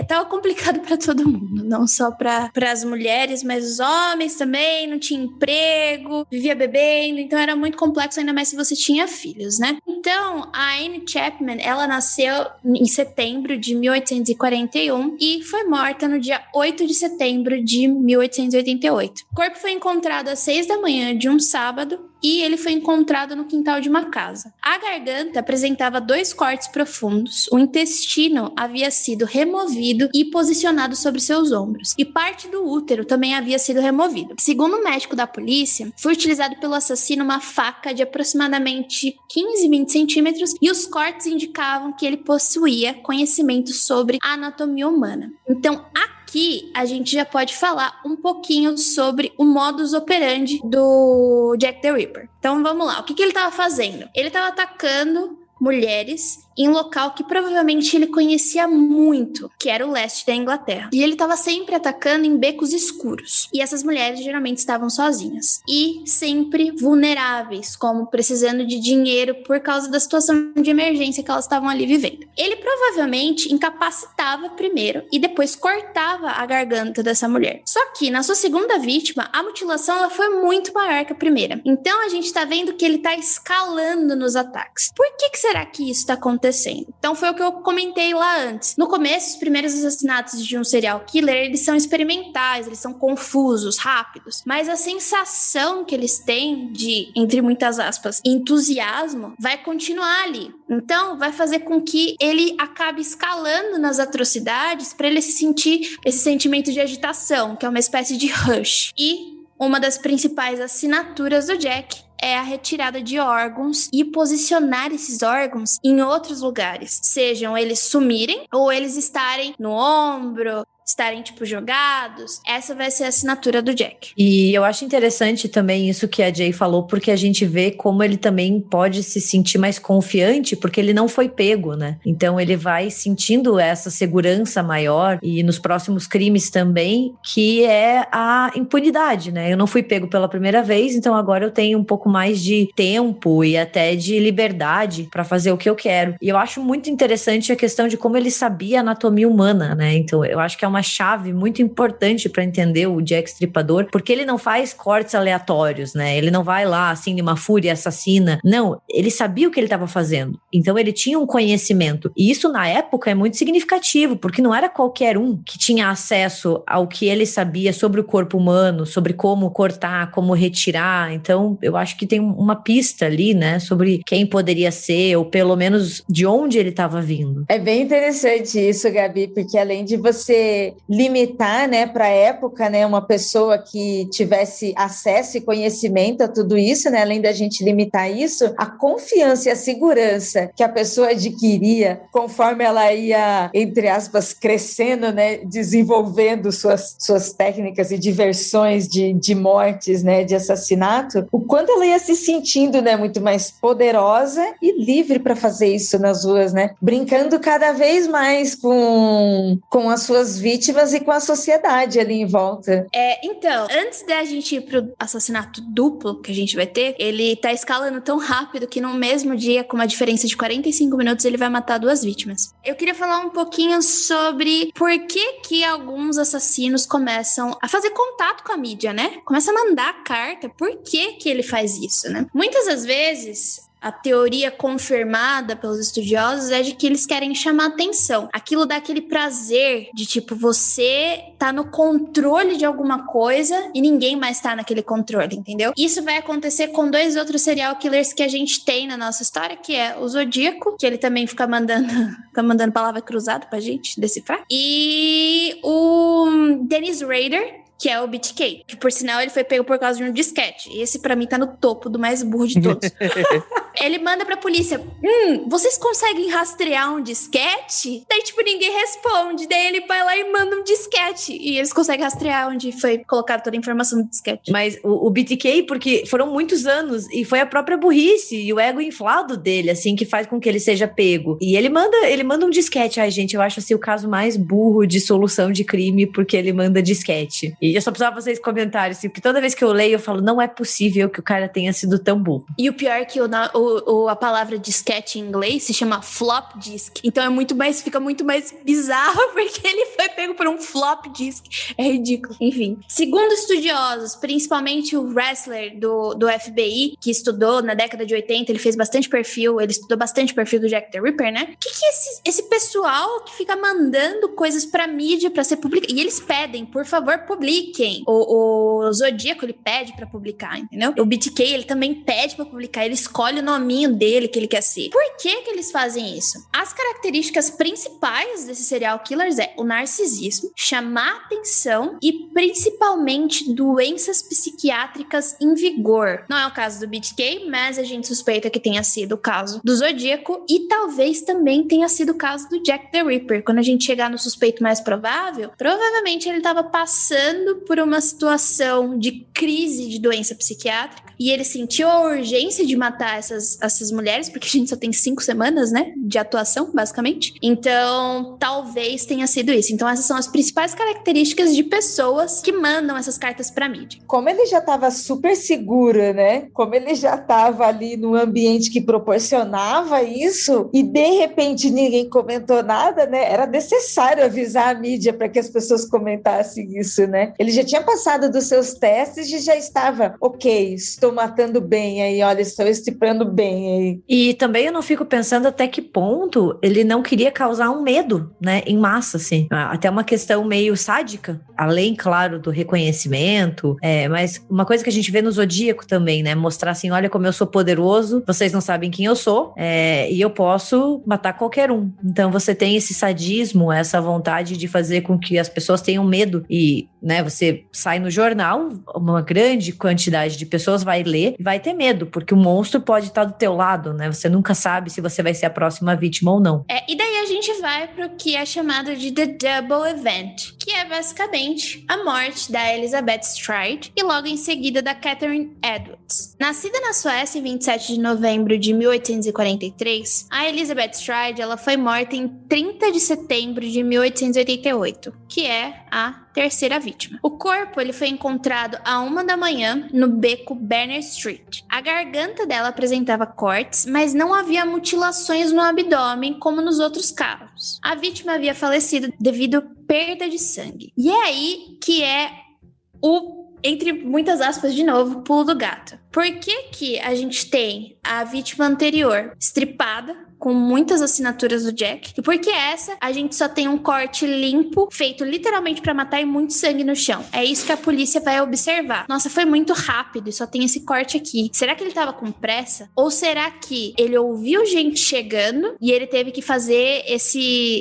tava complicado pra todo mundo. Não só pra as mulheres, mas os homens também. Não tinha emprego, vivia bebendo. Então, era muito complexo, ainda mais se você tinha filhos, né? Então, a Anne Chapman, ela nasceu em setembro de 1841 e foi morta no dia 8 de setembro de 1888. O corpo foi encontrado às 6 da manhã de um sábado e ele foi encontrado no quintal de uma casa. A garganta apresentava 2 cortes profundos, o intestino havia sido removido e posicionado sobre seus ombros, e parte do útero também havia sido removido. Segundo o médico da polícia, foi utilizado pelo assassino uma faca de aproximadamente 15-20 centímetros e os cortes indicavam que ele possuía conhecimento sobre a anatomia humana. Então, aqui a gente já pode falar um pouquinho sobre o modus operandi do Jack the Ripper. Então vamos lá, o que ele estava fazendo? Ele estava atacando mulheres em um local que provavelmente ele conhecia muito, que era o leste da Inglaterra. E ele estava sempre atacando em becos escuros. E essas mulheres geralmente estavam sozinhas. E sempre vulneráveis, como precisando de dinheiro por causa da situação de emergência que elas estavam ali vivendo. Ele provavelmente incapacitava primeiro e depois cortava a garganta dessa mulher. Só que na sua segunda vítima, a mutilação ela foi muito maior que a primeira. Então a gente está vendo que ele está escalando nos ataques. Por que será que isso está acontecendo? Então foi o que eu comentei lá antes. No começo, os primeiros assassinatos de um serial killer, eles são experimentais, eles são confusos, rápidos, mas a sensação que eles têm de, entre muitas aspas, entusiasmo, vai continuar ali. Então vai fazer com que ele acabe escalando nas atrocidades para ele se sentir esse sentimento de agitação, que é uma espécie de rush. E uma das principais assinaturas do Jack é a retirada de órgãos e posicionar esses órgãos em outros lugares. Sejam eles sumirem ou eles estarem no ombro, estarem, tipo, jogados. Essa vai ser a assinatura do Jack. E eu acho interessante também isso que a Jay falou, porque a gente vê como ele também pode se sentir mais confiante, porque ele não foi pego, né? Então ele vai sentindo essa segurança maior, e nos próximos crimes também, que é a impunidade, né? Eu não fui pego pela primeira vez, então agora eu tenho um pouco mais de tempo e até de liberdade para fazer o que eu quero. E eu acho muito interessante a questão de como ele sabia a anatomia humana, né? Então eu acho que é uma chave muito importante para entender o Jack Stripador, porque ele não faz cortes aleatórios, né? Ele não vai lá, assim, de uma fúria assassina. Não, ele sabia o que ele estava fazendo. Então ele tinha um conhecimento. E isso, na época, é muito significativo, porque não era qualquer um que tinha acesso ao que ele sabia sobre o corpo humano, sobre como cortar, como retirar. Então, eu acho que tem uma pista ali, né? Sobre quem poderia ser, ou pelo menos de onde ele estava vindo. É bem interessante isso, Gabi, porque além de você você limitar, né, para a época, né, uma pessoa que tivesse acesso e conhecimento a tudo isso, né, além da gente limitar isso, a confiança e a segurança que a pessoa adquiria conforme ela ia, entre aspas, crescendo, né, desenvolvendo suas técnicas e diversões de mortes, né, de assassinato, o quanto ela ia se sentindo, né, muito mais poderosa e livre para fazer isso nas ruas, né, brincando cada vez mais com as suas vítimas e com a sociedade ali em volta. Então, antes da gente ir pro assassinato duplo que a gente vai ter, ele tá escalando tão rápido que no mesmo dia, com uma diferença de 45 minutos, ele vai matar 2 vítimas. Eu queria falar um pouquinho sobre por que alguns assassinos começam a fazer contato com a mídia, né? Começa a mandar carta. Por que ele faz isso, né? Muitas das vezes, a teoria confirmada pelos estudiosos é de que eles querem chamar atenção. Aquilo dá aquele prazer de, tipo, você tá no controle de alguma coisa e ninguém mais tá naquele controle, entendeu? Isso vai acontecer com 2 outros serial killers que a gente tem na nossa história, que é o Zodíaco, que ele também fica mandando palavra cruzada pra gente decifrar, e o Dennis Rader, que é o BTK, que por sinal ele foi pego por causa de um disquete. E esse pra mim tá no topo do mais burro de todos. Ele manda pra polícia, vocês conseguem rastrear um disquete? Daí tipo ninguém responde, daí ele vai lá e manda um disquete. E eles conseguem rastrear onde foi colocada toda a informação do disquete. Mas o BTK, porque foram muitos anos, e foi a própria burrice e o ego inflado dele, assim, que faz com que ele seja pego. E ele manda um disquete. Ai, gente, eu acho assim o caso mais burro de solução de crime, porque ele manda disquete. E eu só precisava fazer esse comentário, assim, porque toda vez que eu leio, eu falo, não é possível que o cara tenha sido tão burro. E o pior é que a palavra disquete em inglês se chama flop disk. Então fica muito mais bizarro, porque ele foi pego por um flop disk. É ridículo. Enfim. Segundo estudiosos, principalmente o Ressler do FBI, que estudou na década de 80, ele fez bastante perfil, ele estudou bastante perfil do Jack the Ripper, né? O que é esse pessoal que fica mandando coisas pra mídia pra ser publicado? E eles pedem, por favor, publiquem. O Zodíaco, ele pede pra publicar, entendeu? O BTK, ele também pede pra publicar, ele escolhe o nominho dele que ele quer ser. Por que eles fazem isso? As características principais desses serial killers é o narcisismo, chamar atenção e principalmente doenças psiquiátricas em vigor. Não é o caso do BTK, mas a gente suspeita que tenha sido o caso do Zodíaco e talvez também tenha sido o caso do Jack the Ripper. Quando a gente chegar no suspeito mais provável, provavelmente ele estava passando por uma situação de crise de doença psiquiátrica e ele sentiu a urgência de matar essas mulheres, porque a gente só tem 5 semanas, né, de atuação, basicamente. Então, talvez tenha sido isso. Então, essas são as principais características de pessoas que mandam essas cartas pra mídia. Como ele já estava super seguro, né? Como ele já estava ali num ambiente que proporcionava isso e, de repente, ninguém comentou nada, né? Era necessário avisar a mídia para que as pessoas comentassem isso, né? Ele já tinha passado dos seus testes e já estava, ok, estou matando bem aí, olha, estou estuprando bem aí. E também eu não fico pensando até que ponto ele não queria causar um medo, né, em massa, assim. Até uma questão meio sádica, além, claro, do reconhecimento, mas uma coisa que a gente vê no Zodíaco também, né, mostrar assim, olha como eu sou poderoso, vocês não sabem quem eu sou, e eu posso matar qualquer um. Então você tem esse sadismo, essa vontade de fazer com que as pessoas tenham medo e, né, você sai no jornal, uma grande quantidade de pessoas vai ler e vai ter medo, porque o monstro pode estar do teu lado, né? Você nunca sabe se você vai ser a próxima vítima ou não. E daí a gente vai pro que é chamado de The Double Event, que é basicamente a morte da Elizabeth Stride e logo em seguida da Catherine Edwards. Nascida na Suécia em 27 de novembro de 1843, a Elizabeth Stride ela foi morta em 30 de setembro de 1888, que é a terceira vítima. O corpo ele foi encontrado à 1 da manhã no beco Berner Street. A garganta dela apresentava cortes, mas não havia mutilações no abdômen como nos outros casos. A vítima havia falecido devido à perda de sangue. E é aí que é o, entre muitas aspas de novo, pulo do gato. Por que a gente tem a vítima anterior estripada, com muitas assinaturas do Jack, e porque essa, a gente só tem um corte limpo, feito literalmente pra matar e muito sangue no chão. É isso que a polícia vai observar. Nossa, foi muito rápido e só tem esse corte aqui. Será que ele tava com pressa? Ou será que ele ouviu gente chegando e ele teve que fazer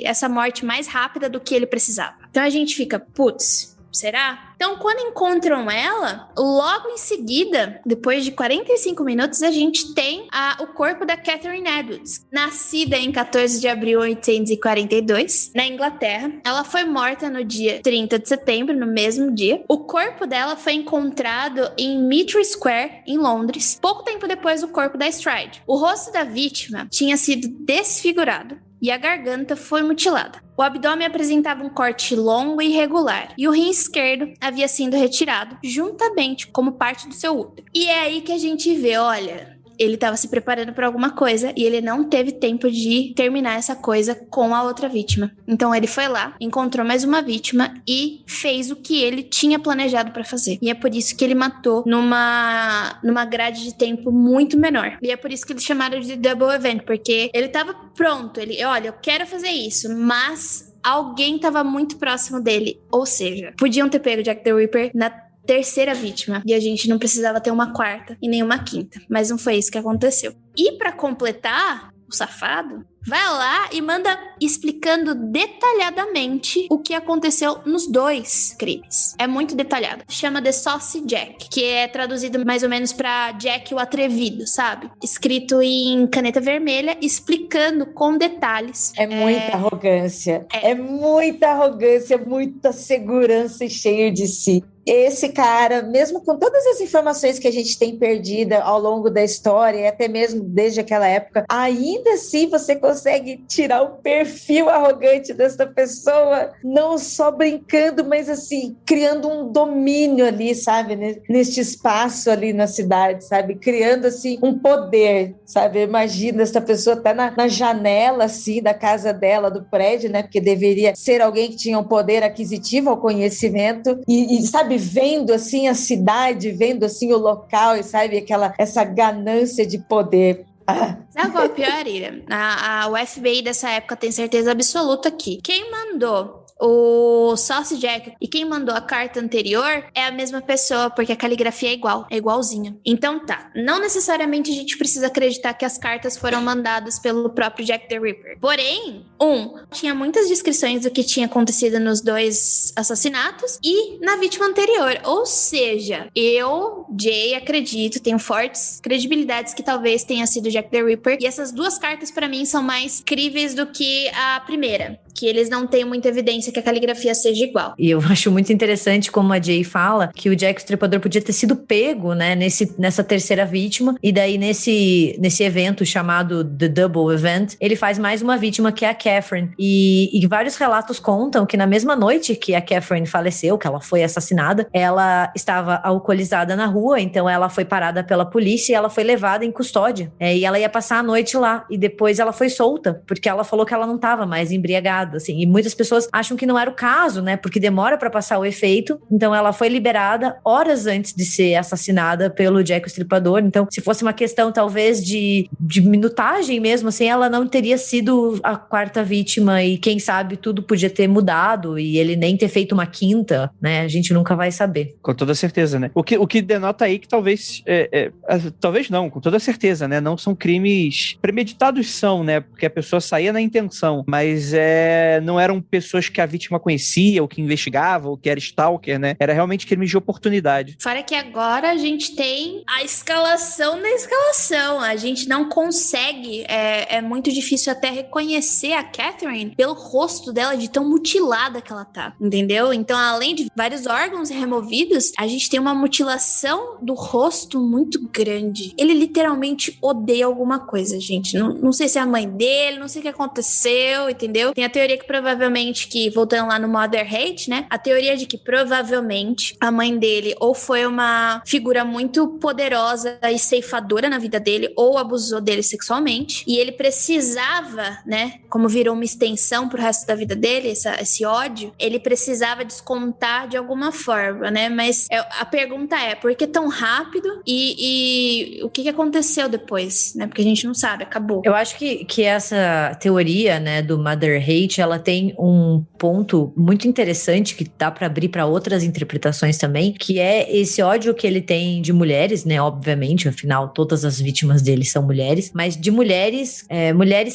essa morte mais rápida do que ele precisava? Então a gente fica, putz, será? Então, quando encontram ela, logo em seguida, depois de 45 minutos, a gente tem o corpo da Catherine Edwards, nascida em 14 de abril de 1842, na Inglaterra. Ela foi morta no dia 30 de setembro, no mesmo dia. O corpo dela foi encontrado em Mitre Square, em Londres, pouco tempo depois do corpo da Stride. O rosto da vítima tinha sido desfigurado e a garganta foi mutilada. O abdômen apresentava um corte longo e irregular, e o rim esquerdo havia sido retirado, juntamente como parte do seu útero. E é aí que a gente vê, olha, ele estava se preparando para alguma coisa e ele não teve tempo de terminar essa coisa com a outra vítima. Então ele foi lá, encontrou mais uma vítima e fez o que ele tinha planejado para fazer. E é por isso que ele matou numa grade de tempo muito menor. E é por isso que eles chamaram de double event, porque ele estava pronto. Ele, olha, eu quero fazer isso, mas alguém estava muito próximo dele. Ou seja, podiam ter pego Jack the Ripper na terceira vítima, e a gente não precisava ter uma quarta e nem uma quinta, mas não foi isso que aconteceu. E para completar, o safado vai lá e manda explicando detalhadamente o que aconteceu nos dois crimes. É muito detalhado. Chama The Saucy Jack, que é traduzido mais ou menos pra Jack o Atrevido, sabe? Escrito em caneta vermelha, explicando com detalhes. É muita arrogância. É muita arrogância, muita segurança e cheio de si. Esse cara, mesmo com todas as informações que a gente tem perdida ao longo da história, e até mesmo desde aquela época, ainda assim você consegue tirar o perfil arrogante dessa pessoa, não só brincando, mas assim, criando um domínio ali, sabe, neste espaço ali na cidade, sabe, criando assim um poder, sabe, imagina essa pessoa tá na janela assim da casa dela, do prédio, né, porque deveria ser alguém que tinha um poder aquisitivo ao conhecimento e sabe, vendo assim a cidade, vendo assim o local e sabe, essa ganância de poder. Sabe qual é a pior, Ira? O FBI dessa época tem certeza absoluta que quem mandou o Saucy Jack e quem mandou a carta anterior é a mesma pessoa, porque a caligrafia é igualzinha. Então tá, não necessariamente a gente precisa acreditar que as cartas foram mandadas pelo próprio Jack the Ripper. Porém, tinha muitas descrições do que tinha acontecido nos dois assassinatos e na vítima anterior. Ou seja, eu, Jay, acredito, tenho fortes credibilidades que talvez tenha sido Jack the Ripper, e essas duas cartas pra mim são mais críveis do que a primeira, que eles não têm muita evidência que a caligrafia seja igual. E eu acho muito interessante como a Jay fala que o Jack o Estripador podia ter sido pego, né, nessa terceira vítima, e daí nesse evento chamado The Double Event, ele faz mais uma vítima, que é a Catherine, e vários relatos contam que na mesma noite que a Catherine faleceu, que ela foi assassinada, ela estava alcoolizada na rua, então ela foi parada pela polícia e ela foi levada em custódia, e ela ia passar a noite lá, e depois ela foi solta, porque ela falou que ela não estava mais embriagada, assim, e muitas pessoas acham que não era o caso, né, porque demora pra passar o efeito, então ela foi liberada horas antes de ser assassinada pelo Jack o Estripador. Então, se fosse uma questão talvez de minutagem mesmo, assim, ela não teria sido a quarta vítima, e quem sabe tudo podia ter mudado e ele nem ter feito uma quinta, né, a gente nunca vai saber. Com toda certeza, né, o que denota aí que talvez talvez não, com toda certeza, né, não são crimes premeditados, são, né, porque a pessoa saía na intenção, mas não eram pessoas que a vítima conhecia, ou que investigava, ou que era stalker, né? Era realmente crimes de oportunidade. Fora que agora a gente tem a escalação da escalação. A gente não consegue, é muito difícil até reconhecer a Catherine pelo rosto dela, de tão mutilada que ela tá, entendeu? Então, além de vários órgãos removidos, a gente tem uma mutilação do rosto muito grande. Ele literalmente odeia alguma coisa, gente. Não sei se é a mãe dele, não sei o que aconteceu, entendeu? Tem a teoria que provavelmente, voltando lá no Mother Hate, né? A teoria de que provavelmente a mãe dele ou foi uma figura muito poderosa e ceifadora na vida dele, ou abusou dele sexualmente, e ele precisava, né? Como virou uma extensão pro resto da vida dele, esse ódio, ele precisava descontar de alguma forma, né? Mas a pergunta é, por que tão rápido? E o que aconteceu depois, né? Porque a gente não sabe, acabou. Eu acho que essa teoria, né, do Mother Hate, ela tem um ponto muito interessante que dá para abrir para outras interpretações também, que é esse ódio que ele tem de mulheres, né? Obviamente, afinal, todas as vítimas dele são mulheres, mas de mulheres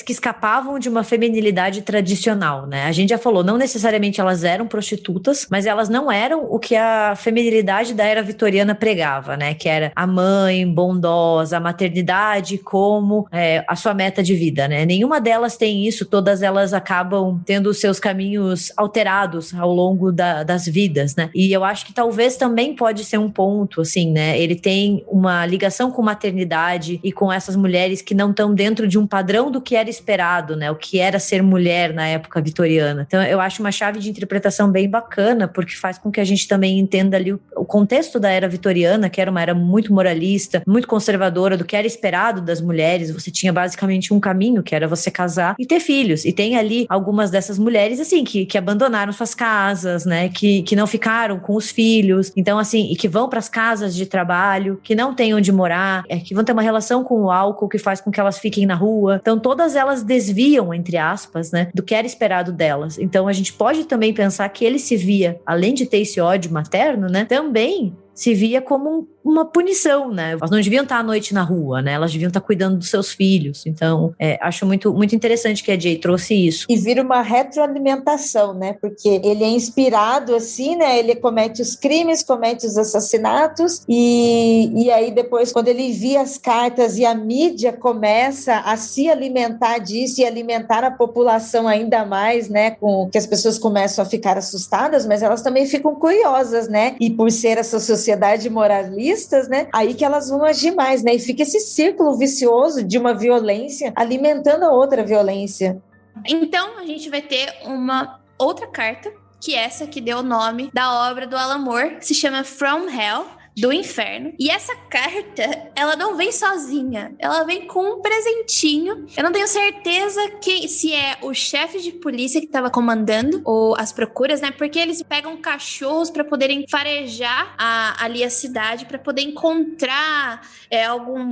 que escapavam de uma feminilidade tradicional, né? A gente já falou, não necessariamente elas eram prostitutas, mas elas não eram o que a feminilidade da era vitoriana pregava, né? Que era a mãe bondosa, a maternidade como a sua meta de vida, né? Nenhuma delas tem isso, todas elas acabam tendo os seus caminhos alterados ao longo das vidas, né? E eu acho que talvez também pode ser um ponto, assim, né? Ele tem uma ligação com maternidade e com essas mulheres que não estão dentro de um padrão do que era esperado, né? O que era ser mulher na época vitoriana. Então, eu acho uma chave de interpretação bem bacana, porque faz com que a gente também entenda ali o contexto da era vitoriana, que era uma era muito moralista, muito conservadora do que era esperado das mulheres. Você tinha basicamente um caminho, que era você casar e ter filhos. E tem ali algumas dessas mulheres, assim, que abandonaram suas casas, né? Que não ficaram com os filhos. Então, assim, e que vão para as casas de trabalho, que não têm onde morar, que vão ter uma relação com o álcool que faz com que elas fiquem na rua. Então, todas elas desviam, entre aspas, né? Do que era esperado delas. Então, a gente pode também pensar que ele se via, além de ter esse ódio materno, né? Também se via como uma punição, né? Elas não deviam estar à noite na rua, né? Elas deviam estar cuidando dos seus filhos. Então, acho muito, muito interessante que a Jay trouxe isso. E vira uma retroalimentação, né? Porque ele é inspirado assim, né? Ele comete os crimes, comete os assassinatos e aí depois, quando ele via as cartas e a mídia começa a se alimentar disso e alimentar a população ainda mais, né? Com que as pessoas começam a ficar assustadas, mas elas também ficam curiosas, né? E por ser essa sociedade moralistas, né? Aí que elas vão agir mais, né? E fica esse círculo vicioso de uma violência alimentando a outra violência. Então, a gente vai ter uma outra carta, que é essa que deu o nome da obra do Alan Moore, que se chama From Hell, do Inferno. E essa carta, ela não vem sozinha. Ela vem com um presentinho. Eu não tenho certeza se é o chefe de polícia que estava comandando as procuras, né? Porque eles pegam cachorros para poderem farejar ali a cidade, para poder encontrar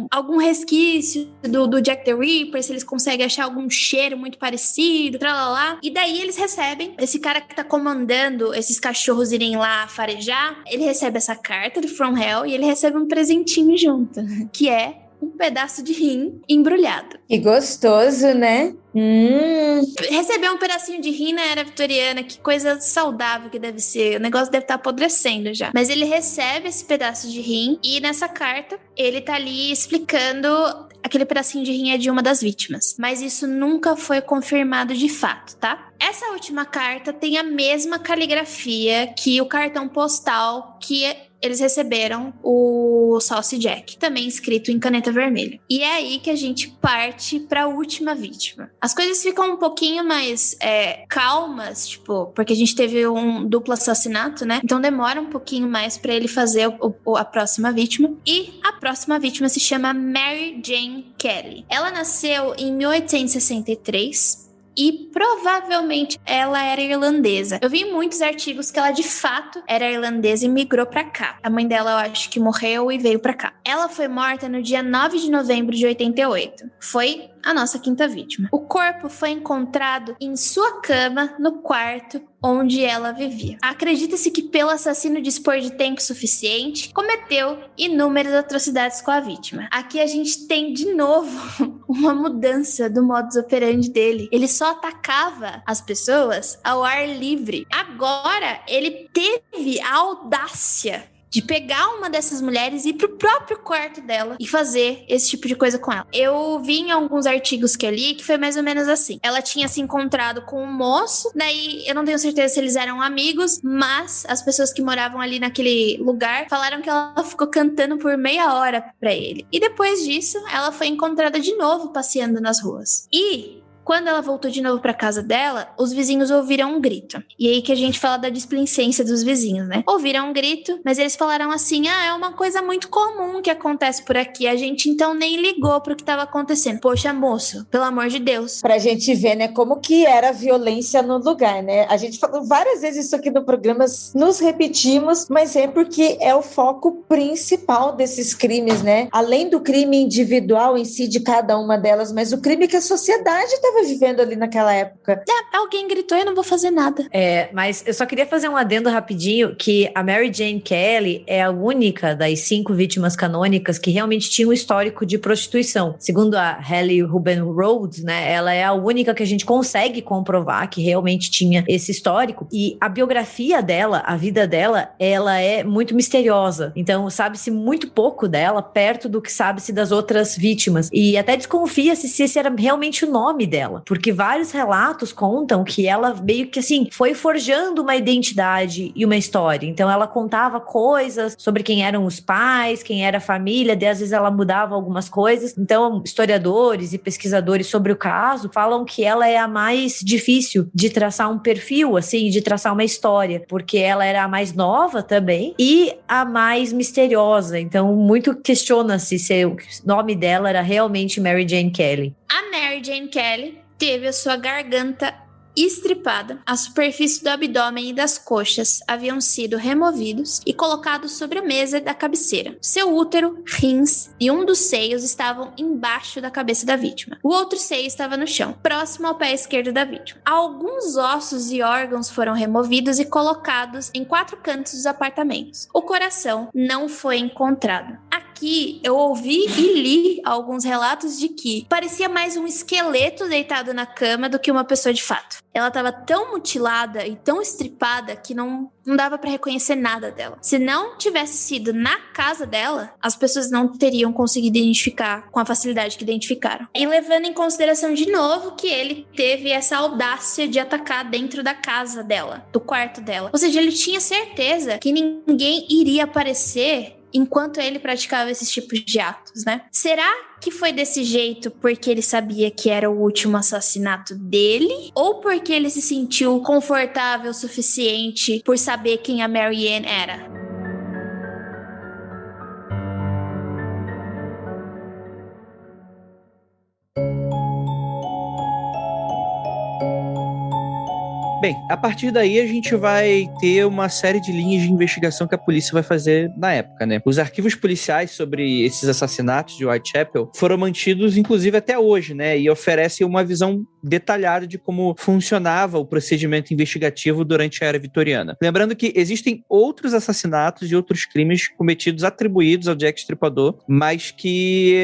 algum resquício do Jack the Ripper, se eles conseguem achar algum cheiro muito parecido, tralalá. E daí eles recebem, esse cara que tá comandando esses cachorros irem lá farejar, ele recebe essa carta do From Hell e ele recebe um presentinho junto, que é um pedaço de rim embrulhado. Que gostoso, né? Receber um pedacinho de rim na era vitoriana, que coisa saudável que deve ser. O negócio deve estar apodrecendo já. Mas ele recebe esse pedaço de rim e nessa carta ele tá ali explicando aquele pedacinho de rim é de uma das vítimas. Mas isso nunca foi confirmado de fato, tá? Essa última carta tem a mesma caligrafia que o cartão postal que eles receberam o Saucy Jack, também escrito em caneta vermelha. E é aí que a gente parte para a última vítima. As coisas ficam um pouquinho mais calmas, tipo, porque a gente teve um duplo assassinato, né? Então demora um pouquinho mais para ele fazer a próxima vítima. E a próxima vítima se chama Mary Jane Kelly. Ela nasceu em 1863. E provavelmente ela era irlandesa. Eu vi em muitos artigos que ela de fato era irlandesa e migrou pra cá. A mãe dela, eu acho que morreu e veio pra cá. Ela foi morta no dia 9 de novembro de 88. Foi a nossa quinta vítima. O corpo foi encontrado em sua cama, no quarto onde ela vivia. Acredita-se que pelo assassino dispor de tempo suficiente, cometeu inúmeras atrocidades com a vítima. Aqui a gente tem de novo uma mudança do modus operandi dele. Ele só atacava as pessoas ao ar livre. Agora ele teve a audácia de pegar uma dessas mulheres e ir pro próprio quarto dela e fazer esse tipo de coisa com ela. Eu vi em alguns artigos que eu li que foi mais ou menos assim. Ela tinha se encontrado com um moço, daí eu não tenho certeza se eles eram amigos, mas as pessoas que moravam ali naquele lugar falaram que ela ficou cantando por meia hora pra ele. E depois disso, ela foi encontrada de novo passeando nas ruas. E quando ela voltou de novo pra casa dela, os vizinhos ouviram um grito. E aí que a gente fala da displicência dos vizinhos, né? Ouviram um grito, mas eles falaram assim, é uma coisa muito comum que acontece por aqui. A gente então nem ligou pro que tava acontecendo. Poxa, moço, pelo amor de Deus. Pra gente ver, né, como que era a violência no lugar, né? A gente falou várias vezes isso aqui no programa, nos repetimos, mas é porque é o foco principal desses crimes, né? Além do crime individual em si de cada uma delas, mas o crime que a sociedade tá estava vivendo ali naquela época? Alguém gritou, eu não vou fazer nada. Mas eu só queria fazer um adendo rapidinho, que a Mary Jane Kelly é a única das 5 vítimas canônicas que realmente tinha um histórico de prostituição. Segundo a Hallie Ruben Rhodes, né, ela é a única que a gente consegue comprovar que realmente tinha esse histórico. E a biografia dela, a vida dela, ela é muito misteriosa. Então, sabe-se muito pouco dela, perto do que sabe-se das outras vítimas. E até desconfia-se se esse era realmente o nome dela. Porque vários relatos contam que ela meio que, assim, foi forjando uma identidade e uma história. Então, ela contava coisas sobre quem eram os pais, quem era a família, daí às vezes ela mudava algumas coisas. Então, historiadores e pesquisadores sobre o caso falam que ela é a mais difícil de traçar um perfil, assim, de traçar uma história, porque ela era a mais nova também e a mais misteriosa. Então, muito questiona-se se o nome dela era realmente Mary Jane Kelly. A Mary Jane Kelly teve a sua garganta estripada, a superfície do abdômen e das coxas haviam sido removidos e colocados sobre a mesa da cabeceira. Seu útero, rins e um dos seios estavam embaixo da cabeça da vítima. O outro seio estava no chão, próximo ao pé esquerdo da vítima. Alguns ossos e órgãos foram removidos e colocados em 4 cantos dos apartamentos. O coração não foi encontrado. Aqui eu ouvi e li alguns relatos de que parecia mais um esqueleto deitado na cama do que uma pessoa de fato. Ela estava tão mutilada e tão estripada que não dava para reconhecer nada dela. Se não tivesse sido na casa dela, as pessoas não teriam conseguido identificar com a facilidade que identificaram. E levando em consideração de novo que ele teve essa audácia de atacar dentro da casa dela, do quarto dela. Ou seja, ele tinha certeza que ninguém iria aparecer enquanto ele praticava esses tipos de atos, né? Será que foi desse jeito porque ele sabia que era o último assassinato dele? Ou porque ele se sentiu confortável o suficiente por saber quem a Mary Ann era? Bem, a partir daí a gente vai ter uma série de linhas de investigação que a polícia vai fazer na época, né? Os arquivos policiais sobre esses assassinatos de Whitechapel foram mantidos, inclusive, até hoje, né? E oferecem uma visão detalhada de como funcionava o procedimento investigativo durante a era vitoriana. Lembrando que existem outros assassinatos e outros crimes cometidos atribuídos ao Jack Stripador, mas que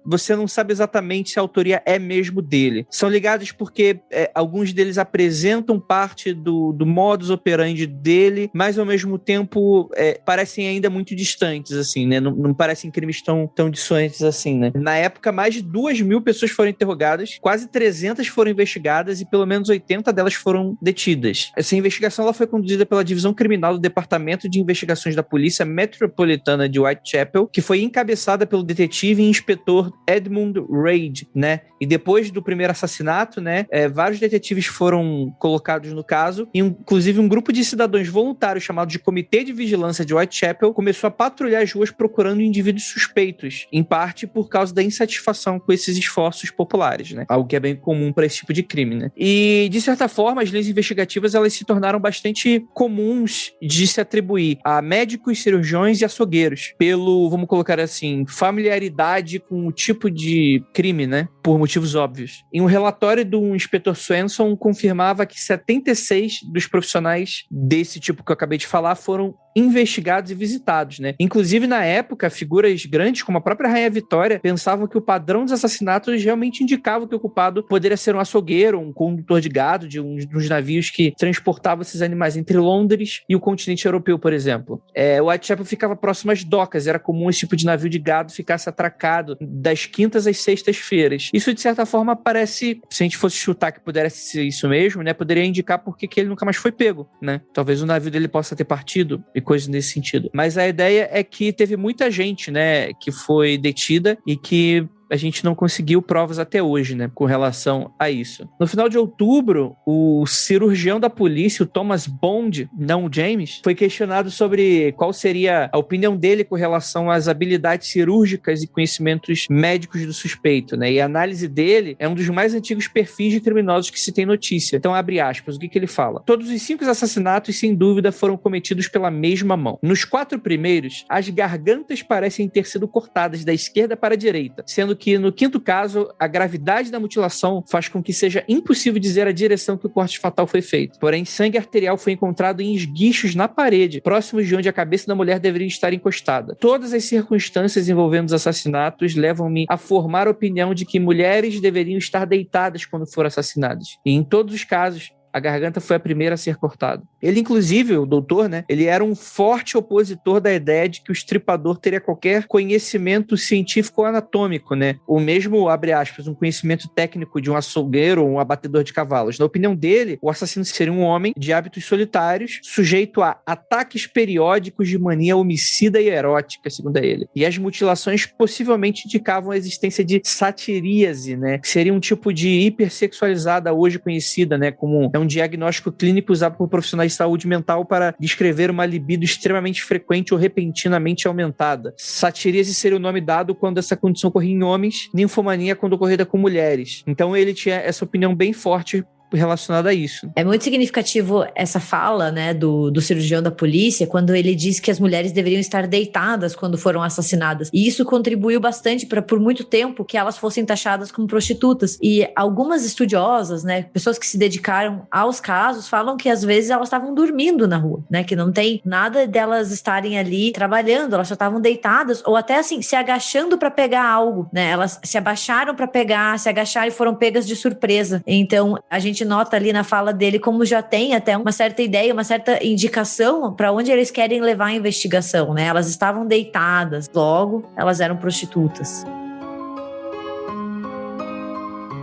você não sabe exatamente se a autoria é mesmo dele. São ligados porque alguns deles apresentam parte do modus operandi dele, mas ao mesmo tempo parecem ainda muito distantes, assim, né? Não parecem crimes tão distantes assim, né? Na época, mais de 2.000 pessoas foram interrogadas, quase 300 foram investigadas e pelo menos 80 delas foram detidas. Essa investigação ela foi conduzida pela Divisão Criminal do Departamento de Investigações da Polícia Metropolitana de Whitechapel, que foi encabeçada pelo detetive e inspetor Edmund Reid, né? E depois do primeiro assassinato, né, vários detetives foram colocados no caso, e inclusive um grupo de cidadãos voluntários chamado de Comitê de Vigilância de Whitechapel começou a patrulhar as ruas procurando indivíduos suspeitos, em parte por causa da insatisfação com esses esforços populares, né? Algo que é bem comum para esse tipo de crime, né? E, de certa forma, as leis investigativas elas se tornaram bastante comuns de se atribuir a médicos, cirurgiões e açougueiros, pelo, vamos colocar assim, familiaridade com o tipo de crime, né? Por motivos óbvios. Em um relatório do inspetor Swenson confirmava que 76 dos profissionais desse tipo que eu acabei de falar foram investigados e visitados, né? Inclusive, na época, figuras grandes, como a própria Rainha Vitória, pensavam que o padrão dos assassinatos realmente indicava que o culpado poderia ser um açougueiro, um condutor de gado de uns navios que transportavam esses animais entre Londres e o continente europeu, por exemplo. O Whitechapel ficava próximo às docas, era comum esse tipo de navio de gado ficasse atracado das quintas às sextas-feiras. Isso, de certa forma, parece, se a gente fosse chutar que pudesse ser isso mesmo, né, poderia indicar porque que ele nunca mais foi pego, né? Talvez o navio dele possa ter partido e coisas nesse sentido. Mas a ideia é que teve muita gente, né, que foi detida e que a gente não conseguiu provas até hoje, né, com relação a isso. No final de outubro, o cirurgião da polícia, o Thomas Bond, não o James, foi questionado sobre qual seria a opinião dele com relação às habilidades cirúrgicas e conhecimentos médicos do suspeito, né, e a análise dele é um dos mais antigos perfis de criminosos que se tem notícia. Então, abre aspas, o que ele fala? Todos os 5 assassinatos, sem dúvida, foram cometidos pela mesma mão. Nos 4 primeiros, as gargantas parecem ter sido cortadas da esquerda para a direita, sendo que, no quinto caso, a gravidade da mutilação faz com que seja impossível dizer a direção que o corte fatal foi feito. Porém, sangue arterial foi encontrado em esguichos na parede, próximos de onde a cabeça da mulher deveria estar encostada. Todas as circunstâncias envolvendo os assassinatos levam-me a formar a opinião de que mulheres deveriam estar deitadas quando foram assassinadas. E em todos os casos, a garganta foi a primeira a ser cortada. Ele, inclusive, o doutor, né, ele era um forte opositor da ideia de que o estripador teria qualquer conhecimento científico ou anatômico, né? Ou mesmo, abre aspas, um conhecimento técnico de um açougueiro ou um abatedor de cavalos. Na opinião dele, o assassino seria um homem de hábitos solitários, sujeito a ataques periódicos de mania homicida e erótica, segundo ele. E as mutilações possivelmente indicavam a existência de satiríase, né? Que seria um tipo de hipersexualizada hoje conhecida, né? Como um diagnóstico clínico usado por profissionais de saúde mental para descrever uma libido extremamente frequente ou repentinamente aumentada. Satiríase seria o nome dado quando essa condição ocorria em homens, ninfomania quando ocorrida com mulheres. Então ele tinha essa opinião bem forte relacionada a isso. É muito significativo essa fala, né, do cirurgião da polícia, quando ele diz que as mulheres deveriam estar deitadas quando foram assassinadas. E isso contribuiu bastante para, por muito tempo, que elas fossem taxadas como prostitutas. E algumas estudiosas, né, pessoas que se dedicaram aos casos, falam que às vezes elas estavam dormindo na rua, né, que não tem nada delas estarem ali trabalhando, elas só estavam deitadas ou até assim, se agachando para pegar algo, né, elas se abaixaram para pegar, se agacharam e foram pegas de surpresa. Então, a gente nota ali na fala dele como já tem até uma certa ideia, uma certa indicação para onde eles querem levar a investigação, né? Elas estavam deitadas, logo elas eram prostitutas.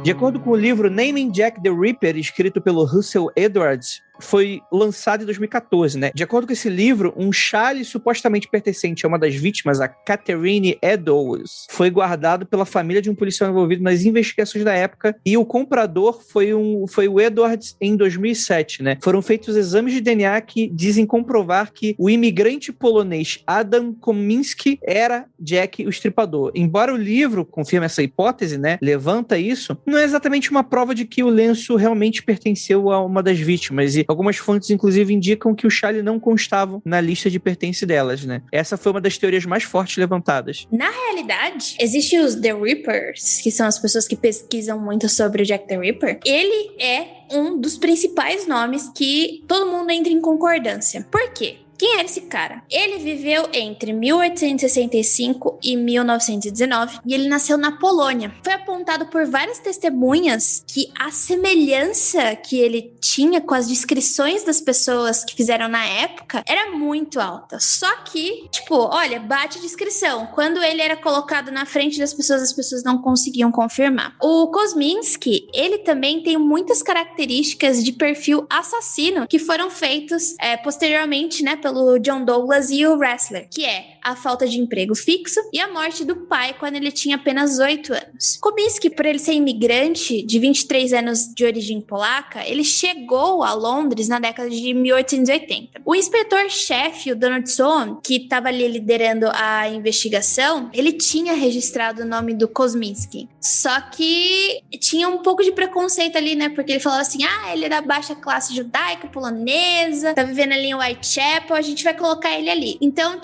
De acordo com o livro Naming Jack the Ripper, escrito pelo Russell Edwards, foi lançado em 2014, né? De acordo com esse livro, um chale supostamente pertencente a uma das vítimas, a Catherine Eddowes, foi guardado pela família de um policial envolvido nas investigações da época, e o comprador foi o Edwards em 2007, né? Foram feitos exames de DNA que dizem comprovar que o imigrante polonês Adam Kominski era Jack o Estripador. Embora o livro confirme essa hipótese, né? Levanta isso, não é exatamente uma prova de que o lenço realmente pertenceu a uma das vítimas, e algumas fontes, inclusive, indicam que o chale não constava na lista de pertence delas, né? Essa foi uma das teorias mais fortes levantadas. Na realidade, existem os The Rippers, que são as pessoas que pesquisam muito sobre o Jack the Ripper. Ele é um dos principais nomes que todo mundo entra em concordância. Por quê? Quem era esse cara? Ele viveu entre 1865 e 1919 e ele nasceu na Polônia. Foi apontado por várias testemunhas que a semelhança que ele tinha com as descrições das pessoas que fizeram na época era muito alta. Só que, olha, bate descrição. Quando ele era colocado na frente das pessoas, as pessoas não conseguiam confirmar. O Kominski, ele também tem muitas características de perfil assassino que foram feitos posteriormente, né, pelo John Douglas e o Ressler, que é a falta de emprego fixo e a morte do pai quando ele tinha apenas 8 anos. Kominski, por ele ser imigrante de 23 anos de origem polaca, ele chegou a Londres na década de 1880. O inspetor-chefe, o Donaldson, que estava ali liderando a investigação, ele tinha registrado o nome do Kominski. Só que tinha um pouco de preconceito ali, né? Porque ele falava assim, ele é da baixa classe judaica, polonesa, tá vivendo ali em Whitechapel, a gente vai colocar ele ali. Então,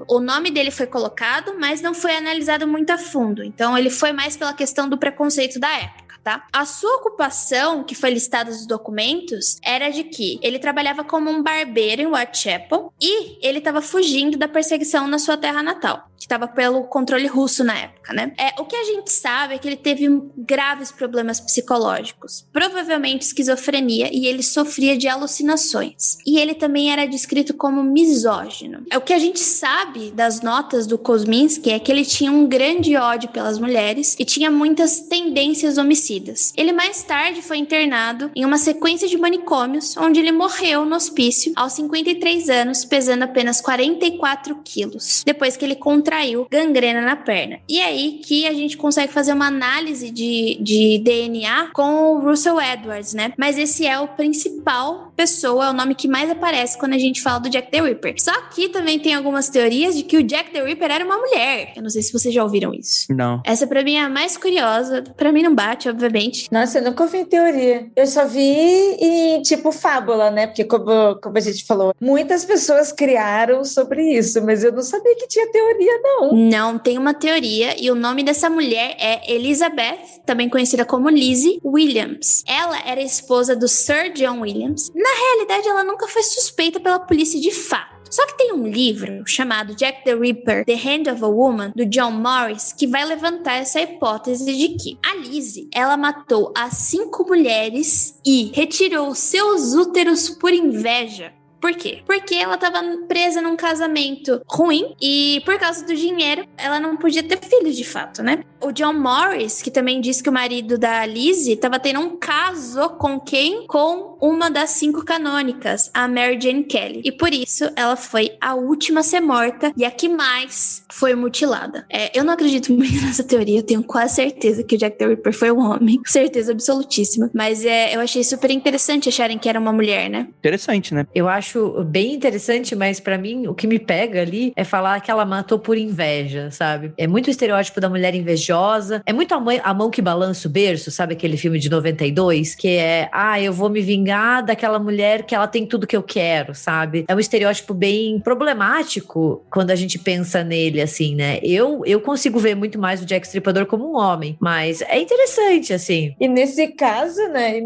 o nome dele foi colocado, mas não foi analisado muito a fundo. Então, ele foi mais pela questão do preconceito da época. Tá? A sua ocupação, que foi listada nos documentos, era de que ele trabalhava como um barbeiro em Whitechapel e ele estava fugindo da perseguição na sua terra natal, que estava pelo controle russo na época, né? O que a gente sabe é que ele teve graves problemas psicológicos, provavelmente esquizofrenia, e ele sofria de alucinações. E ele também era descrito como misógino. O que a gente sabe das notas do Kominski é que ele tinha um grande ódio pelas mulheres e tinha muitas tendências homicidas. Ele mais tarde foi internado em uma sequência de manicômios, onde ele morreu no hospício aos 53 anos, pesando apenas 44 quilos, depois que ele contraiu gangrena na perna. E é aí que a gente consegue fazer uma análise de DNA com o Russell Edwards, né? Mas esse é o principal pessoa, é o nome que mais aparece quando a gente fala do Jack the Ripper. Só que também tem algumas teorias de que o Jack the Ripper era uma mulher. Eu não sei se vocês já ouviram isso. Não. Essa pra mim é a mais curiosa. Pra mim não bate, obviamente. Nossa, eu nunca ouvi teoria. Eu só vi em fábula, né? Porque como a gente falou, muitas pessoas criaram sobre isso, mas eu não sabia que tinha teoria, não. Não, tem uma teoria e o nome dessa mulher é Elizabeth, também conhecida como Lizzie Williams. Ela era esposa do Sir John Williams. Na realidade, ela nunca foi suspeita pela polícia de fato. Só que tem um livro chamado Jack the Ripper, The Hand of a Woman, do John Morris, que vai levantar essa hipótese de que a Lizzie, ela matou as 5 mulheres e retirou seus úteros por inveja. Por quê? Porque ela tava presa num casamento ruim e por causa do dinheiro ela não podia ter filhos de fato, né? O John Morris, que também disse que o marido da Lizzie tava tendo um caso com quem? Com uma das 5 canônicas, a Mary Jane Kelly. E por isso ela foi a última a ser morta e a que mais foi mutilada. Eu não acredito muito nessa teoria, eu tenho quase certeza que o Jack the Ripper foi um homem. Certeza absolutíssima. Mas eu achei super interessante acharem que era uma mulher, né? Interessante, né? Eu acho bem interessante, mas pra mim o que me pega ali é falar que ela matou por inveja, sabe? É muito o estereótipo da mulher invejosa, é muito a mão que balança o berço, sabe aquele filme de 92? Que é, eu vou me vingar daquela mulher que ela tem tudo que eu quero, sabe? É um estereótipo bem problemático quando a gente pensa nele, assim, né? Eu consigo ver muito mais o Jack Stripador como um homem, mas é interessante, assim. E nesse caso, né?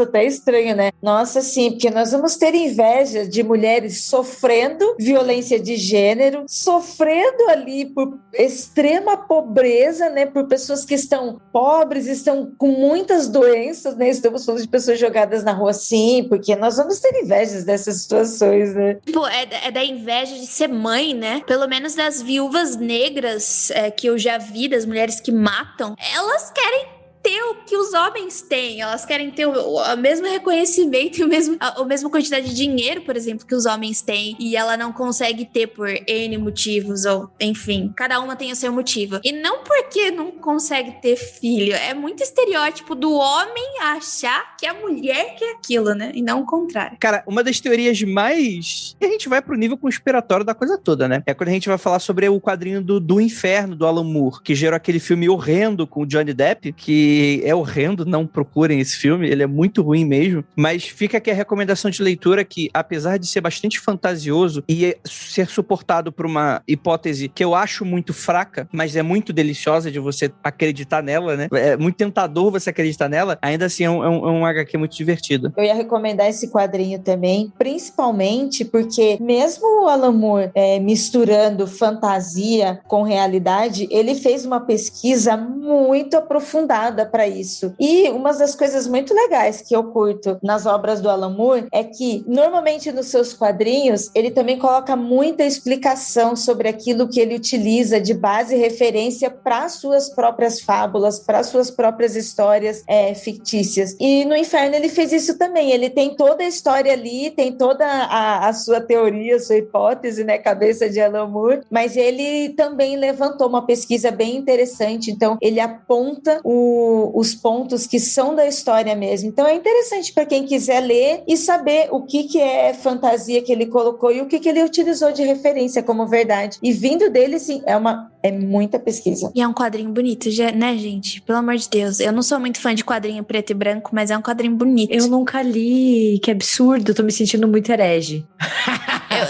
Até estranho, né? Nossa, sim, porque nós vamos ter inveja de mulheres sofrendo violência de gênero, sofrendo ali por extrema pobreza, né? Por pessoas que estão pobres, estão com muitas doenças, né? Estamos falando de pessoas jogadas na rua, sim, porque nós vamos ter invejas dessas situações, né? Tipo, é da inveja de ser mãe, né? Pelo menos das viúvas negras que eu já vi, das mulheres que matam, elas querem ter o que os homens têm, elas querem ter o mesmo reconhecimento e a mesma quantidade de dinheiro, por exemplo, que os homens têm, e ela não consegue ter por N motivos, ou enfim, cada uma tem o seu motivo. E não porque não consegue ter filho, é muito estereótipo do homem achar que a mulher quer aquilo, né? E não o contrário. Cara, uma das teorias mais... A gente vai pro nível conspiratório da coisa toda, né? É quando a gente vai falar sobre o quadrinho do Inferno, do Alan Moore, que gerou aquele filme horrendo com o Johnny Depp, que é horrendo, não procurem esse filme, ele é muito ruim mesmo, mas fica aqui a recomendação de leitura que, apesar de ser bastante fantasioso e ser suportado por uma hipótese que eu acho muito fraca, mas é muito deliciosa de você acreditar nela, né? É muito tentador você acreditar nela, ainda assim é um HQ muito divertido. Eu ia recomendar esse quadrinho também, principalmente porque mesmo o Alan Moore misturando fantasia com realidade, ele fez uma pesquisa muito aprofundada para isso. E uma das coisas muito legais que eu curto nas obras do Alan Moore é que, normalmente nos seus quadrinhos, ele também coloca muita explicação sobre aquilo que ele utiliza de base e referência para suas próprias fábulas, para suas próprias histórias fictícias. E no Inferno ele fez isso também. Ele tem toda a história ali, tem toda a sua teoria, a sua hipótese, né, cabeça de Alan Moore, mas ele também levantou uma pesquisa bem interessante, então ele aponta os pontos que são da história mesmo. Então é interessante para quem quiser ler e saber o que é fantasia que ele colocou e o que ele utilizou de referência como verdade. E vindo dele, sim, é muita pesquisa. E é um quadrinho bonito, né, gente? Pelo amor de Deus. Eu não sou muito fã de quadrinho preto e branco, mas é um quadrinho bonito. Eu nunca li, que absurdo, tô me sentindo muito herege.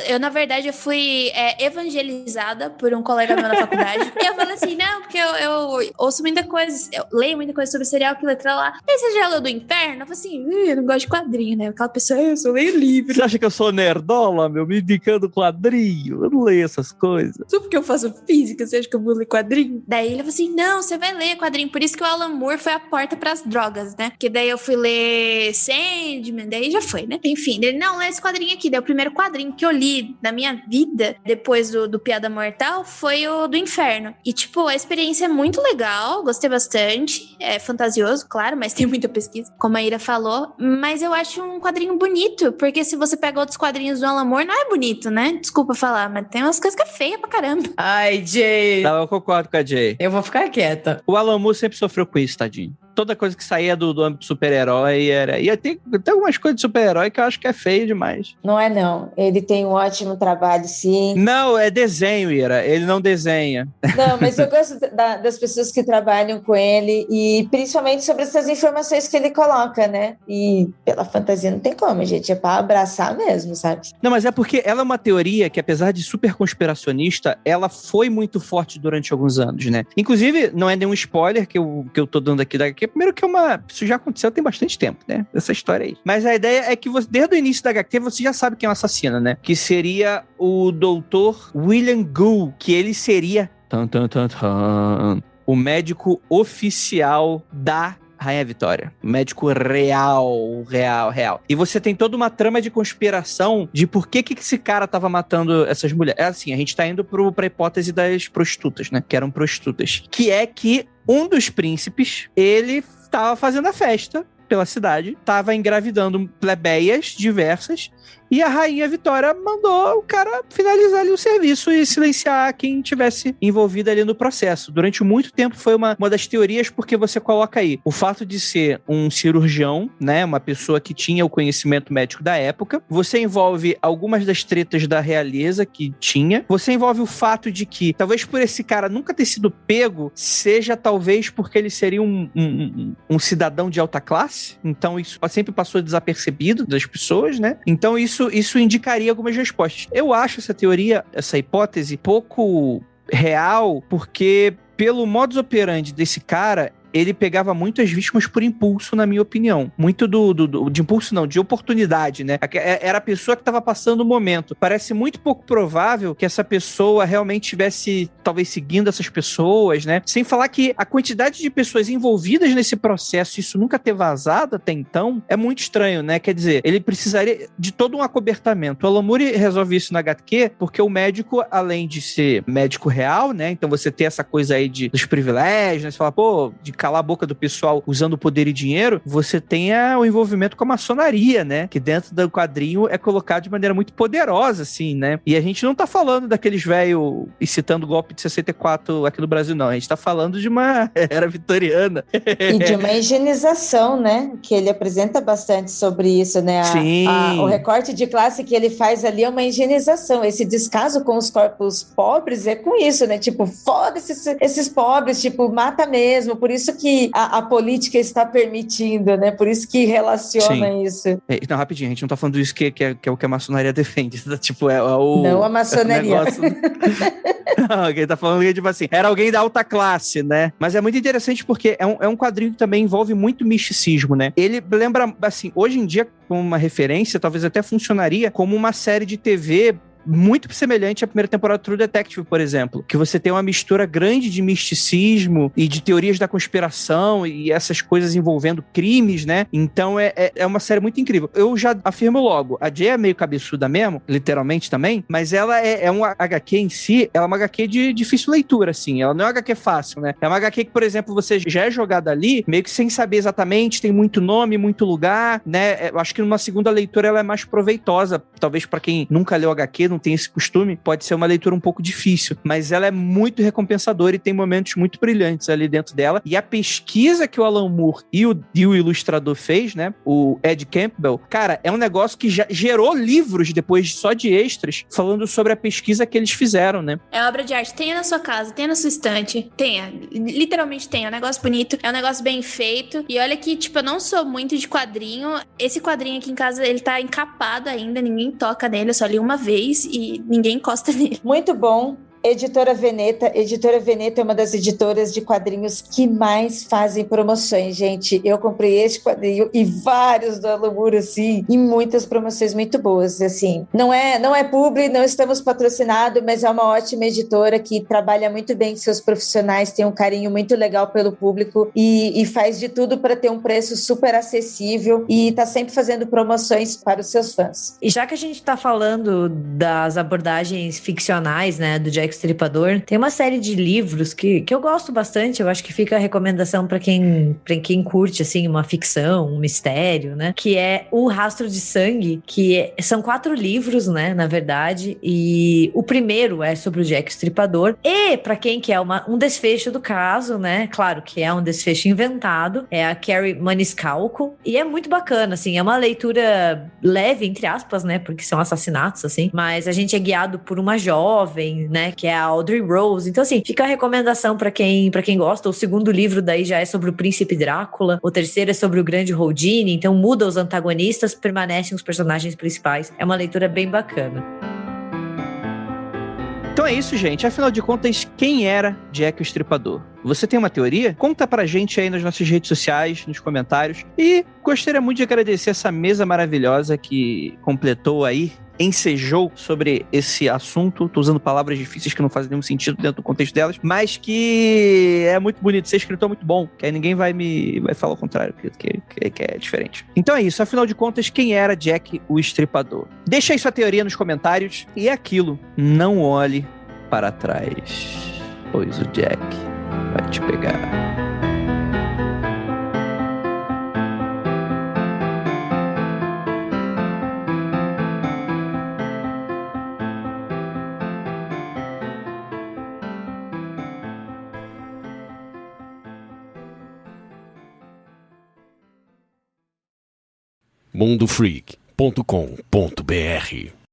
Eu na verdade, eu fui evangelizada por um colega meu na faculdade. E eu falei assim, não, porque eu ouço muita coisa, eu leio muita coisa sobre serial killer, lá. E você já leu do Inferno? Eu falei assim, eu não gosto de quadrinho, né? Aquela pessoa, eu só leio livro. Você acha que eu sou nerdola, meu? Me indicando quadrinho? Eu não leio essas coisas. Só porque eu faço física, você acha que eu vou ler quadrinho? Daí ele falou assim, não, você vai ler quadrinho. Por isso que o Alan Moore foi a porta pras drogas, né? Porque daí eu fui ler Sandman, daí já foi, né? Enfim, ele, não, lê esse quadrinho aqui. Daí o primeiro quadrinho que eu li na minha vida, depois do Piada Mortal, foi o do Inferno. E, tipo, a experiência é muito legal, gostei bastante. É fantasioso, claro, mas tem muita pesquisa, como a Ira falou. Mas eu acho um quadrinho bonito, porque se você pega outros quadrinhos do Alan Moore, não é bonito, né? Desculpa falar, mas tem umas coisas que é feia pra caramba. Ai, Jay. Não, eu concordo com a Jay. Eu vou ficar quieta. O Alan Moore sempre sofreu com isso, tadinho. toda coisa que saía do âmbito super-herói era... E tem algumas coisas de super-herói que eu acho que é feio demais. Não é não, ele tem um ótimo trabalho, sim. Não, é desenho, Ira, ele não desenha. Não, mas eu gosto das pessoas que trabalham com ele e principalmente sobre essas informações que ele coloca, né? E pela fantasia não tem como, gente, é pra abraçar mesmo, sabe? Não, mas é porque ela é uma teoria que, apesar de super conspiracionista, ela foi muito forte durante alguns anos, né? Inclusive, não é nenhum spoiler que eu tô dando aqui daqui. Primeiro que isso já aconteceu tem bastante tempo, né? Essa história aí. Mas a ideia é que desde o início da HQ, você já sabe quem é o assassino, né? Que seria o Dr. William Gould, que ele seria o médico oficial da Rainha Vitória. Médico real. E você tem toda uma trama de conspiração de por que esse cara tava matando essas mulheres. É assim, a gente tá indo pra hipótese das prostitutas, né? Que eram prostitutas. Que é que um dos príncipes, ele tava fazendo a festa pela cidade, tava engravidando plebeias diversas, e a Rainha Vitória mandou o cara finalizar ali o serviço e silenciar quem tivesse envolvido ali no processo. Durante muito tempo foi uma das teorias, porque você coloca aí o fato de ser um cirurgião, né, uma pessoa que tinha o conhecimento médico da época, você envolve algumas das tretas da realeza que tinha, você envolve o fato de que, talvez por esse cara nunca ter sido pego, seja talvez porque ele seria um cidadão de alta classe, então isso sempre passou desapercebido das pessoas, né? Então isso indicaria algumas respostas. Eu acho essa teoria, essa hipótese, pouco real, porque pelo modus operandi desse cara, ele pegava muitas vítimas por impulso, na minha opinião. Muito de impulso não, de oportunidade, né? Era a pessoa que estava passando o momento. Parece muito pouco provável que essa pessoa realmente estivesse, talvez, seguindo essas pessoas, né? Sem falar que a quantidade de pessoas envolvidas nesse processo, isso nunca ter vazado até então, é muito estranho, né? Quer dizer, ele precisaria de todo um acobertamento. O Alan Moore resolve isso na HQ, porque o médico, além de ser médico real, né? Então você tem essa coisa aí dos privilégios, né? Você fala, pô, de calar a boca do pessoal usando poder e dinheiro, você tem o envolvimento com a maçonaria, né? Que dentro do quadrinho é colocado de maneira muito poderosa, assim, né? E a gente não tá falando daqueles velhos e citando o golpe de 64 aqui no Brasil, não. A gente tá falando de uma era vitoriana. E de uma higienização, né? Que ele apresenta bastante sobre isso, né? Sim. O recorte de classe que ele faz ali é uma higienização. Esse descaso com os corpos pobres é com isso, né? Tipo, foda-se esses pobres, tipo, mata mesmo. Por isso que a política está permitindo, né? Por isso que relaciona Sim. isso. Não, rapidinho, a gente não tá falando disso que é o que a maçonaria defende. Tipo, é o... Não a maçonaria. Não, quem tá falando é tipo assim, era alguém da alta classe, né? Mas é muito interessante porque é um quadrinho que também envolve muito misticismo, né? Ele lembra, assim, hoje em dia, como uma referência, talvez até funcionaria como uma série de TV muito semelhante à primeira temporada do True Detective, por exemplo, que você tem uma mistura grande de misticismo e de teorias da conspiração e essas coisas envolvendo crimes, né? Então é uma série muito incrível. Eu já afirmo logo, a Jay é meio cabeçuda mesmo, literalmente também, mas ela é uma HQ em si, ela é uma HQ de difícil leitura, assim, ela não é uma HQ fácil, né? É uma HQ que, por exemplo, você já é jogado ali, meio que sem saber exatamente, tem muito nome, muito lugar, né? Eu acho que numa segunda leitura ela é mais proveitosa, talvez pra quem nunca leu HQ, não tem esse costume, pode ser uma leitura um pouco difícil, mas ela é muito recompensadora e tem momentos muito brilhantes ali dentro dela, e a pesquisa que o Alan Moore e o ilustrador fez, né, o Ed Campbell, cara, é um negócio que já gerou livros depois só de extras, falando sobre a pesquisa que eles fizeram, né. É obra de arte, tenha na sua casa, tenha na sua estante, tenha, literalmente tenha, é um negócio bonito, é um negócio bem feito, e olha que, tipo, eu não sou muito de quadrinho, esse quadrinho aqui em casa, ele tá encapado ainda, ninguém toca nele, eu só li uma vez, e ninguém encosta nele. Muito bom. Editora Veneta é uma das editoras de quadrinhos que mais fazem promoções, gente. Eu comprei este quadrinho e vários do Alan Moore, assim, e muitas promoções muito boas, assim. Não é publi, não estamos patrocinados, mas é uma ótima editora que trabalha muito bem com seus profissionais, tem um carinho muito legal pelo público e faz de tudo para ter um preço super acessível e tá sempre fazendo promoções para os seus fãs. E já que a gente tá falando das abordagens ficcionais, né, do Jack Estripador. Tem uma série de livros que eu gosto bastante, eu acho que fica a recomendação pra quem curte, assim, uma ficção, um mistério, né? Que é O Rastro de Sangue, são 4 livros, né, na verdade, e o primeiro é sobre o Jack o Estripador, e pra quem quer um desfecho do caso, né, claro que é um desfecho inventado, é a Carrie Maniscalco, e é muito bacana, assim, é uma leitura leve, entre aspas, né, porque são assassinatos, assim, mas a gente é guiado por uma jovem, né, que é a Audrey Rose, então assim, fica a recomendação pra quem gosta. O segundo livro daí já é sobre o Príncipe Drácula, o terceiro é sobre o Grande Houdini, então muda os antagonistas, permanecem os personagens principais, é uma leitura bem bacana. Então é isso, gente. Afinal de contas, quem era Jack o Estripador? Você tem uma teoria? Conta pra gente aí nas nossas redes sociais, nos comentários. E gostaria muito de agradecer essa mesa maravilhosa que completou aí, ensejou sobre esse assunto. Tô usando palavras difíceis que não fazem nenhum sentido dentro do contexto delas, mas que é muito bonito. Ser escritor é muito bom, que aí ninguém vai falar o contrário, que é diferente. Então é isso. Afinal de contas, quem era Jack o Estripador? Deixa aí sua teoria nos comentários. E é aquilo, não olhe para trás, pois o Jack vai te pegar. mundofreak.com.br